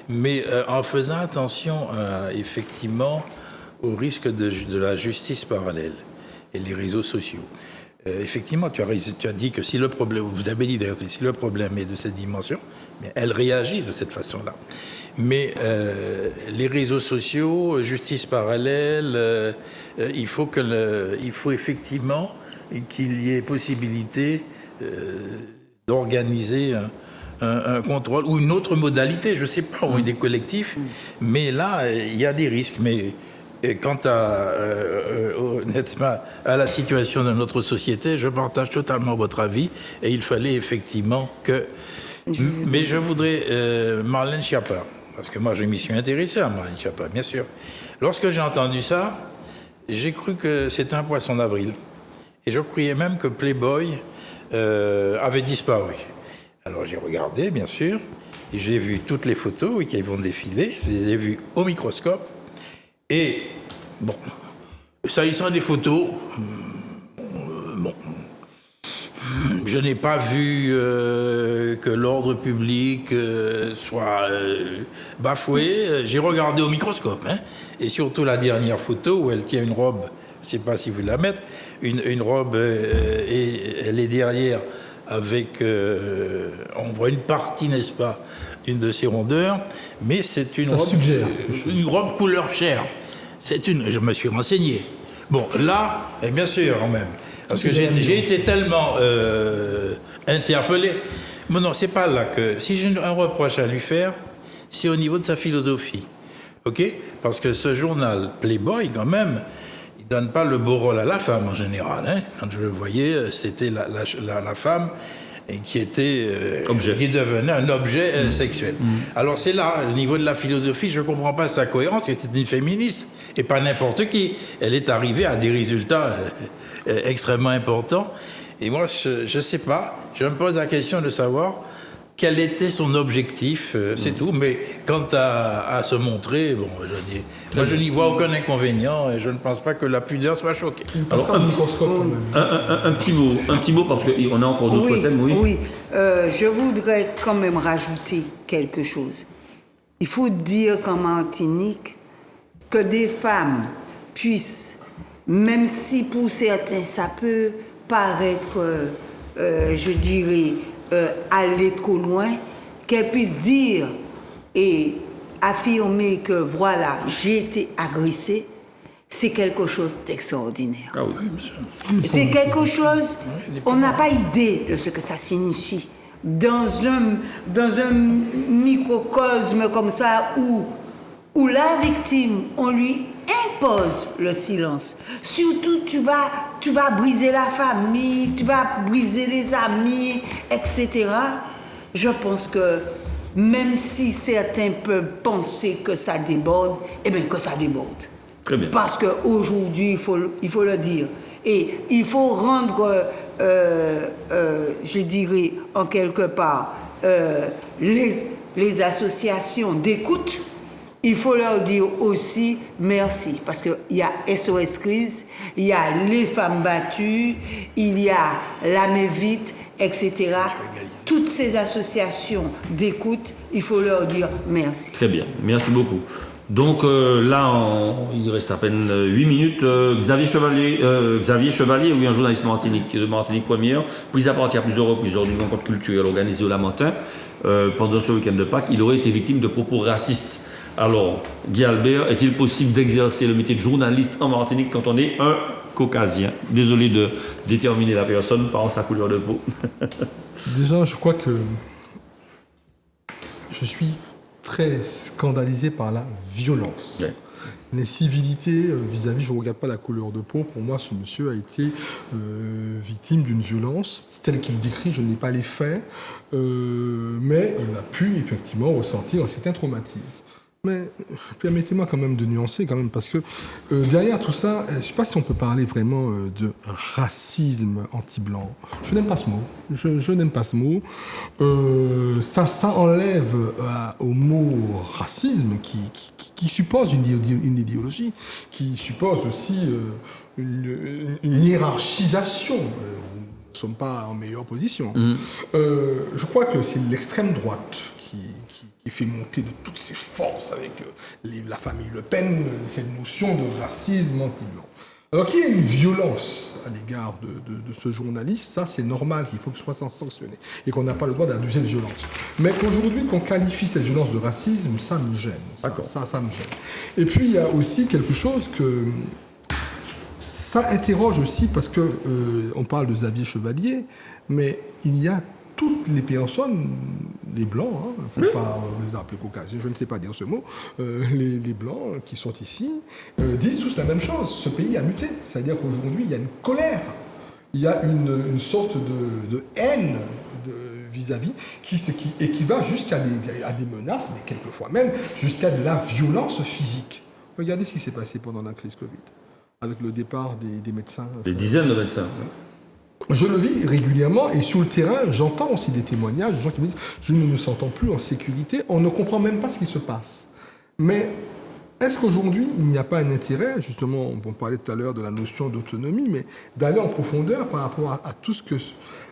Mais en faisant attention effectivement au risque de la justice parallèle et les réseaux sociaux. Effectivement, tu as dit que si le problème, vous avez dit d'ailleurs que si le problème est de cette dimension, mais elle réagit de cette façon-là. Mais les réseaux sociaux, justice parallèle, il faut effectivement qu'il y ait possibilité d'organiser un contrôle ou une autre modalité, je ne sais pas, ou des collectifs, mais là, il y a des risques. Mais quant honnêtement, à la situation de notre société, je partage totalement votre avis et il fallait effectivement que... Mais je voudrais... Marlène Schiappa, parce que moi je m'y suis intéressé à Marlène Schiappa, bien sûr. Lorsque j'ai entendu ça, j'ai cru que c'était un poisson d'avril. Et je croyais même que Playboy avait disparu. Alors j'ai regardé, bien sûr, et j'ai vu toutes les photos qui vont défiler, je les ai vues au microscope. Et, bon, S'agissant des photos, bon, je n'ai pas vu que l'ordre public soit bafoué. J'ai regardé au microscope, hein, et surtout la dernière photo où elle tient une robe, je ne sais pas si vous la mettez, une robe, et elle est derrière avec, on voit une partie, n'est-ce pas, d'une de ses rondeurs, mais c'est une robe couleur chair. Je me suis renseigné. Bon, là, et bien sûr, quand même, parce que j'ai été tellement interpellé. Mais non, c'est pas là que... Si j'ai un reproche à lui faire, c'est au niveau de sa philosophie. OK? Parce que ce journal Playboy, quand même, il donne pas le beau rôle à la femme, en général. Hein? Quand je le voyais, c'était la femme qui était... qui devenait un objet sexuel. Alors c'est là, au niveau de la philosophie, je comprends pas sa cohérence. C'était une féministe, et pas n'importe qui. Elle est arrivée à des résultats extrêmement importants. Et moi, je sais pas, je me pose la question de savoir quel était son objectif, c'est tout. Mais quant à se montrer, bon, je n'y vois aucun inconvénient, et je ne pense pas que la pudeur soit choquée. Alors, un petit mot, parce qu'on a encore d'autres thèmes, oui. Oui, je voudrais quand même rajouter quelque chose. Il faut dire qu'en Martinique, que des femmes puissent, même si pour certains ça peut paraître, je dirais, aller trop loin, qu'elles puissent dire et affirmer que voilà, j'ai été agressée, c'est quelque chose d'extraordinaire. Ah oui, monsieur. C'est quelque chose, on n'a pas idée de ce que ça signifie. Dans un microcosme comme ça où la victime, on lui impose le silence. Surtout, tu vas briser la famille, tu vas briser les amis, etc. Je pense que même si certains peuvent penser que ça déborde, eh bien que ça déborde. Très bien. Parce qu'aujourd'hui, il faut le dire. Et il faut rendre, je dirais, en quelque part, les associations d'écoute. Il faut leur dire aussi merci, parce qu'il y a SOS Crise, il y a les femmes battues, il y a la Mévite, etc. Toutes ces associations d'écoute, il faut leur dire merci. Très bien, merci beaucoup. Donc là, il reste à peine 8 minutes. Xavier Chevalier, oui, un journaliste de Martinique Première, pris à partir à plusieurs reprises lors d'une rencontre culturelle organisée au Lamentin pendant ce week-end de Pâques, il aurait été victime de propos racistes. Alors, Guy Albert, est-il possible d'exercer le métier de journaliste en Martinique quand on est un caucasien? Désolé de déterminer la personne par sa couleur de peau. Déjà, je crois que je suis très scandalisé par la violence. Ouais. L'incivilité vis-à-vis, je ne regarde pas la couleur de peau, pour moi ce monsieur a été victime d'une violence telle qu'il décrit, je n'ai pas les faits, mais il a pu effectivement ressentir un certain traumatisme. Mais permettez-moi quand même de nuancer quand même, parce que derrière tout ça, je ne sais pas si on peut parler vraiment de racisme anti-blanc. Je n'aime pas ce mot. Je n'aime pas ce mot. Ça enlève au mot racisme qui suppose une idéologie, qui suppose aussi une hiérarchisation. Nous ne sommes pas en meilleure position. Je crois que c'est l'extrême droite qui fait monter de toutes ses forces avec la famille Le Pen, cette notion de racisme anti-blanc. Alors qu'il y ait une violence à l'égard de ce journaliste, ça c'est normal, qu'il faut que ce soit sanctionné et qu'on n'a pas le droit d'abuser de violence. Mais aujourd'hui, qu'on qualifie cette violence de racisme, ça me gêne. Ça me gêne. Et puis il y a aussi quelque chose que... Ça interroge aussi parce que on parle de Xavier Chevalier, mais il y a toutes les personnes, les blancs, il ne faut pas les appeler caucasiens, je ne sais pas dire ce mot, les blancs qui sont ici, disent tous la même chose. Ce pays a muté. C'est-à-dire qu'aujourd'hui, il y a une colère, il y a une sorte de haine vis-à-vis qui va jusqu'à des menaces, mais quelquefois même jusqu'à de la violence physique. Regardez ce qui s'est passé pendant la crise Covid, avec le départ des médecins. Des dizaines de médecins. Je le vis régulièrement et sur le terrain, j'entends aussi des témoignages de gens qui me disent « Je ne me sens plus en sécurité, on ne comprend même pas ce qui se passe. » Mais est-ce qu'aujourd'hui, il n'y a pas un intérêt, justement, on parlait tout à l'heure de la notion d'autonomie, mais d'aller en profondeur par rapport à tout ce que...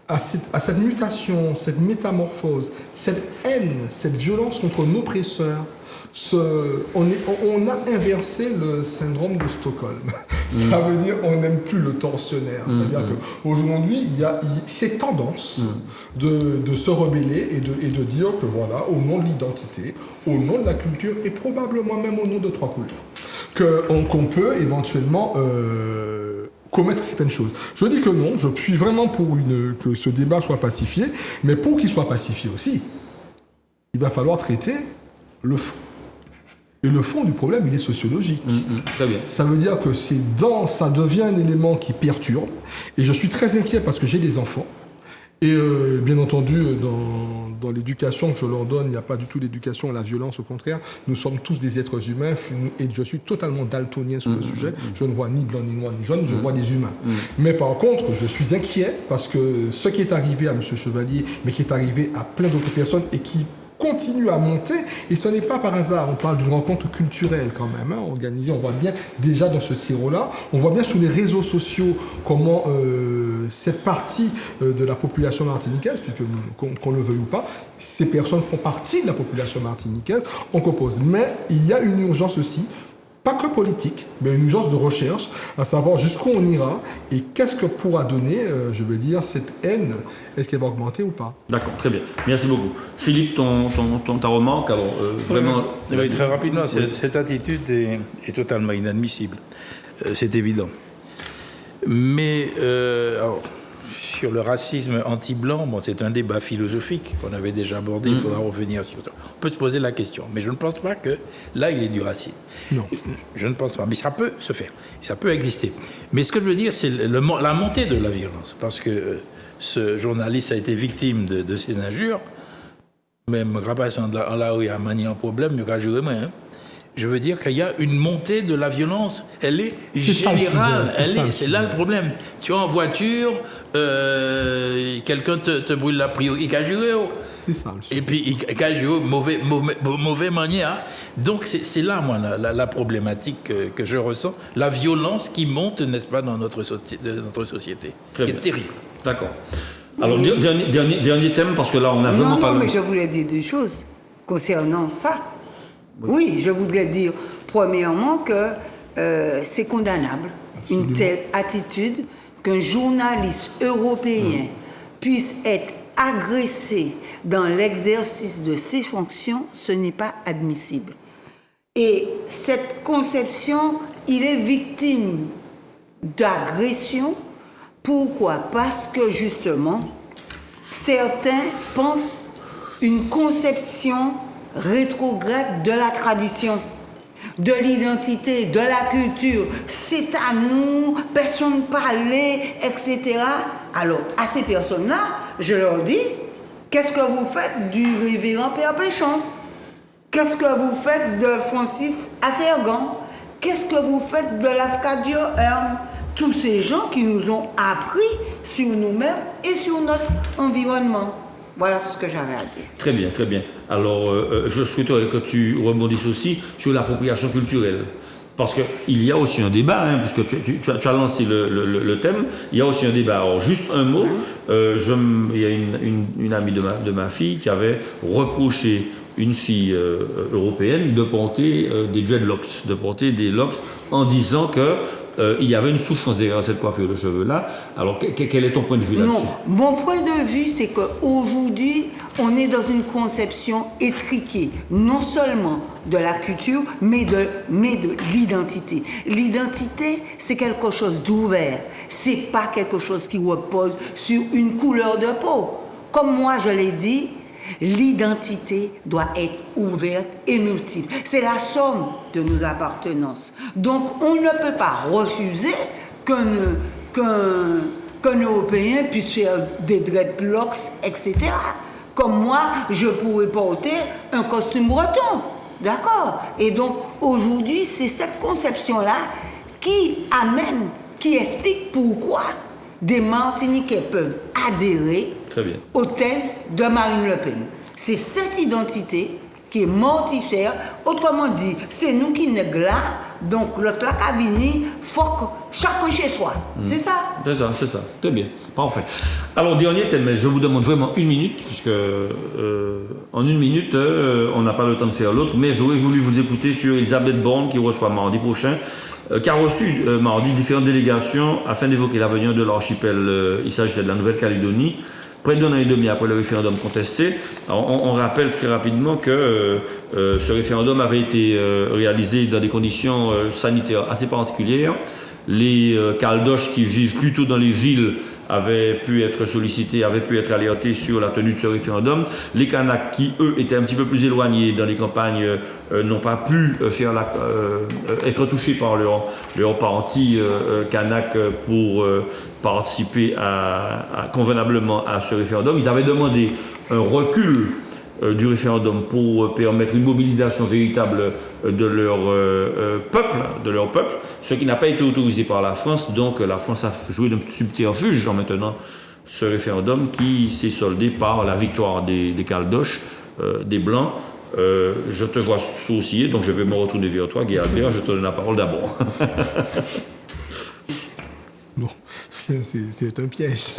à cette mutation, cette métamorphose, cette haine, cette violence contre l'oppresseur. On a inversé le syndrome de Stockholm. Ça veut dire on n'aime plus le tortionnaire. C'est-à-dire qu'aujourd'hui, il y a cette tendance de se rebeller et de dire que voilà, au nom de l'identité, au nom de la culture et probablement même au nom de trois couleurs, qu'on peut éventuellement commettre certaines choses. Je dis que non, je suis vraiment pour que ce débat soit pacifié, mais pour qu'il soit pacifié aussi, il va falloir traiter le fond. Et le fond du problème, il est sociologique. Très bien. Ça veut dire que ça devient un élément qui perturbe. Et je suis très inquiet parce que j'ai des enfants. Et bien entendu, dans l'éducation que je leur donne, il n'y a pas du tout d'éducation à la violence, au contraire. Nous sommes tous des êtres humains et je suis totalement daltonien sur le sujet. Je ne vois ni blanc, ni noir, ni jaune, je vois des humains. Mais par contre, je suis inquiet parce que ce qui est arrivé à M. Chevalier, mais qui est arrivé à plein d'autres personnes et qui continue à monter, et ce n'est pas par hasard, on parle d'une rencontre culturelle quand même, organisée, on voit bien déjà dans ce sirop-là, on voit bien sur les réseaux sociaux comment cette partie de la population martiniquaise, puisque qu'on le veuille ou pas, ces personnes font partie de la population martiniquaise, on compose. Mais il y a une urgence aussi, pas que politique, mais une urgence de recherche, à savoir jusqu'où on ira et qu'est-ce que pourra donner, je veux dire, cette haine, est-ce qu'elle va augmenter ou pas? D'accord, très bien. Merci beaucoup. Philippe, ta remarque, alors vraiment... Oui, très rapidement, cette attitude est totalement inadmissible. C'est évident. Mais, alors, sur le racisme anti-blanc, bon, c'est un débat philosophique qu'on avait déjà abordé, il faudra revenir sur ça. On peut se poser la question, mais je ne pense pas que là, il y ait du racisme. Non. Je ne pense pas, mais ça peut se faire, ça peut exister. Mais ce que je veux dire, c'est la montée de la violence, parce que ce journaliste a été victime de ces injures, même rapace en la rue a manié un problème, mais quand je je veux dire qu'il y a une montée de la violence, elle est générale, c'est là le problème. Tu es en voiture, quelqu'un te brûle la priorité, il a juré, c'est ça, et puis il a juré mauvais manière. Donc c'est là, moi, la problématique que je ressens, la violence qui monte, n'est-ce pas, dans notre société, qui est terrible. D'accord. Alors, dernier thème, parce que là, on a vraiment pas... Non, mais je voulais dire deux choses concernant ça. Oui, je voudrais dire, premièrement, que c'est condamnable, une telle attitude, qu'un journaliste européen puisse être agressé dans l'exercice de ses fonctions, ce n'est pas admissible. Et cette conception, il est victime d'agression. Pourquoi? Parce que, justement, certains pensent une conception rétrograde de la tradition, de l'identité, de la culture. C'est à nous, personne parlait, etc. Alors, à ces personnes-là, je leur dis, qu'est-ce que vous faites du révérend Père Péchon? Qu'est-ce que vous faites de Francis Affergan? Qu'est-ce que vous faites de Lafcadio Hearn? Tous ces gens qui nous ont appris sur nous-mêmes et sur notre environnement. Voilà ce que j'avais à dire. Très bien, très bien. Alors, je souhaiterais que tu rebondisses aussi sur l'appropriation culturelle. Parce qu'il y a aussi un débat, puisque tu as lancé le thème, il y a aussi un débat. Alors, juste un mot, il y a une amie de ma fille qui avait reproché une fille européenne de porter des dreadlocks, de porter des locks en disant que il y avait une souffrance derrière cette coiffure de cheveux-là. Alors, quel est ton point de vue là-dessus? Non, mon point de vue, c'est qu'aujourd'hui, on est dans une conception étriquée, non seulement de la culture, mais de l'identité. L'identité, c'est quelque chose d'ouvert. C'est pas quelque chose qui repose sur une couleur de peau. Comme moi, je l'ai dit, l'identité doit être ouverte et multiple. C'est la somme de nos appartenances. Donc, on ne peut pas refuser qu'un Européen puisse faire des dreadlocks, etc. Comme moi, je pourrais porter un costume breton. D'accord? Et donc, aujourd'hui, c'est cette conception-là qui explique pourquoi des Martiniquais peuvent adhérer aux thèses de Marine Le Pen. C'est cette identité qui est mortifère. Autrement dit, c'est nous qui sommes là, donc l'autre là qui a venu, faut que chacun chez soi. C'est ça? C'est ça. Très bien. Parfait. Alors, dernier thème, mais je vous demande vraiment 1 minute, puisque en 1 minute, on n'a pas le temps de faire l'autre, mais j'aurais voulu vous écouter sur Elisabeth Borne, qui reçoit mardi prochain, qui a reçu mardi différentes délégations afin d'évoquer l'avenir de l'archipel. Il s'agissait de la Nouvelle-Calédonie. Près d'1 an et demi après le référendum contesté, on rappelle très rapidement que ce référendum avait été réalisé dans des conditions sanitaires assez particulières. Les Caldoches qui vivent plutôt dans les villes avaient pu être sollicités, avaient pu être alertés sur la tenue de ce référendum. Les Kanaks qui, eux, étaient un petit peu plus éloignés dans les campagnes, n'ont pas pu être touchés par leur parti Kanak pour participer convenablement à ce référendum. Ils avaient demandé un recul du référendum pour permettre une mobilisation véritable de leur peuple, ce qui n'a pas été autorisé par la France. Donc la France a joué d'un petit subterfuge en maintenant ce référendum qui s'est soldé par la victoire des Caldoches, des Blancs. Je te vois sourciller, donc je vais me retourner vers toi, Guy Albert, je te donne la parole d'abord. Bon, c'est un piège.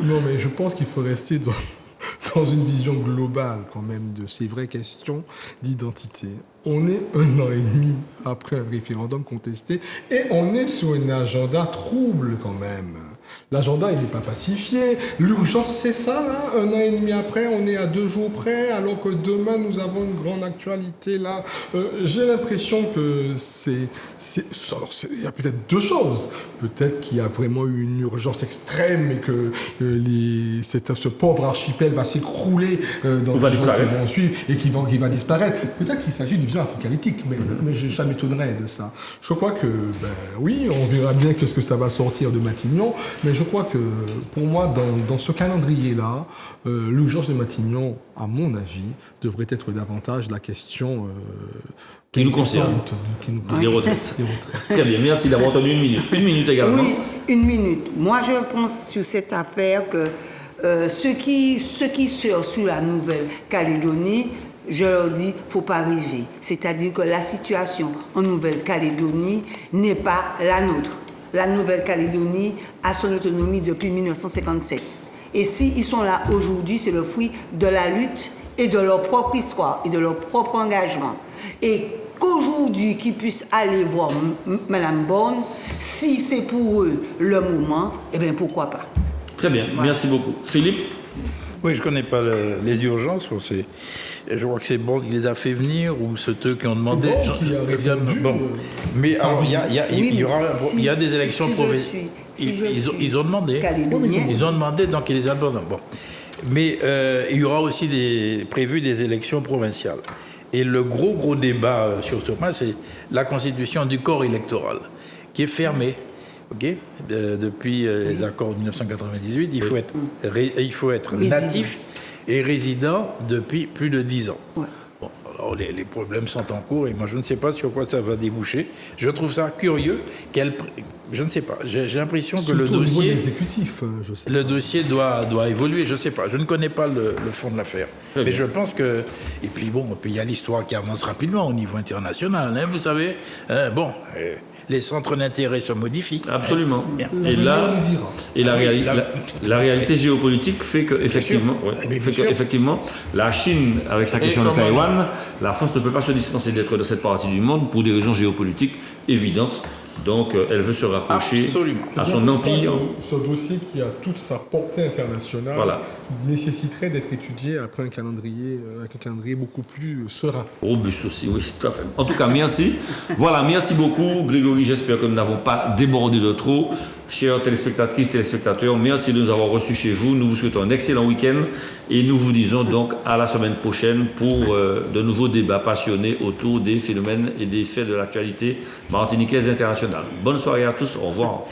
Non, mais je pense qu'il faut rester dans une vision globale quand même de ces vraies questions d'identité. On est 1 an et demi après un référendum contesté et on est sur un agenda trouble quand même. L'agenda, il n'est pas pacifié. L'urgence, c'est ça, là. 1 an et demi après, on est à 2 jours près, alors que demain, nous avons une grande actualité, là. J'ai l'impression que alors, il y a peut-être 2 choses. Peut-être qu'il y a vraiment eu une urgence extrême et que ce pauvre archipel va s'écrouler dans va disparaître. Qui vont suivre et qui va disparaître. Peut-être qu'il s'agit d'une vision apocalyptique, mais ça m'étonnerait de ça. Je crois que, oui, on verra bien qu'est-ce que ça va sortir de Matignon, mais je crois que, pour moi, dans ce calendrier-là, l'urgence de Matignon, à mon avis, devrait être davantage la question qui nous concerne. Des retraites. Très bien, merci d'avoir entendu 1 minute. 1 minute également. Oui, 1 minute. Moi, je pense sur cette affaire que ceux qui sont sur la Nouvelle-Calédonie, je leur dis, faut pas rêver. C'est-à-dire que la situation en Nouvelle-Calédonie n'est pas la nôtre. La Nouvelle-Calédonie a son autonomie depuis 1957. Et s'ils sont là aujourd'hui, c'est le fruit de la lutte et de leur propre histoire et de leur propre engagement. Et qu'aujourd'hui, qu'ils puissent aller voir Mme Borne, si c'est pour eux le moment, eh bien pourquoi pas. Très bien, voilà. Merci beaucoup. Philippe? Oui, je ne connais pas les urgences. Je crois que c'est Borne qui les a fait venir ou ceux qui ont demandé. Bon. Mais alors, il y a des élections provinciales. Ils ont demandé. Ils ont demandé, donc ils les abandonnent. Bon. Mais il y aura aussi prévu des élections provinciales. Et le gros débat sur ce point, c'est la constitution du corps électoral, qui est fermée. Okay. Depuis les accords de 1998, il faut être natif et résident depuis plus de 10 ans. Ouais. Bon, alors les problèmes sont en cours et moi je ne sais pas sur quoi ça va déboucher. Je trouve ça curieux. Je ne sais pas. J'ai l'impression que le dossier doit évoluer. Je ne sais pas. Je ne connais pas le fond de l'affaire. Mais je pense que... Et puis il y a l'histoire qui avance rapidement au niveau international. Hein, vous savez, les centres d'intérêt se modifient. Absolument. Et là, la réalité géopolitique fait que effectivement, la Chine, avec sa question de Taïwan, la France ne peut pas se dispenser d'être de cette partie du monde pour des raisons géopolitiques évidentes. Donc, elle veut se raccrocher à son empire. Ce dossier qui a toute sa portée internationale nécessiterait d'être étudié après avec un calendrier beaucoup plus serein. Robuste aussi, oui, tout à fait. En tout cas, merci. Voilà, merci beaucoup, Grégory. J'espère que nous n'avons pas débordé de trop. Chères téléspectatrices, téléspectateurs, merci de nous avoir reçus chez vous. Nous vous souhaitons un excellent week-end et nous vous disons donc à la semaine prochaine pour de nouveaux débats passionnés autour des phénomènes et des faits de l'actualité martiniquaise internationale. Bonne soirée à tous, au revoir.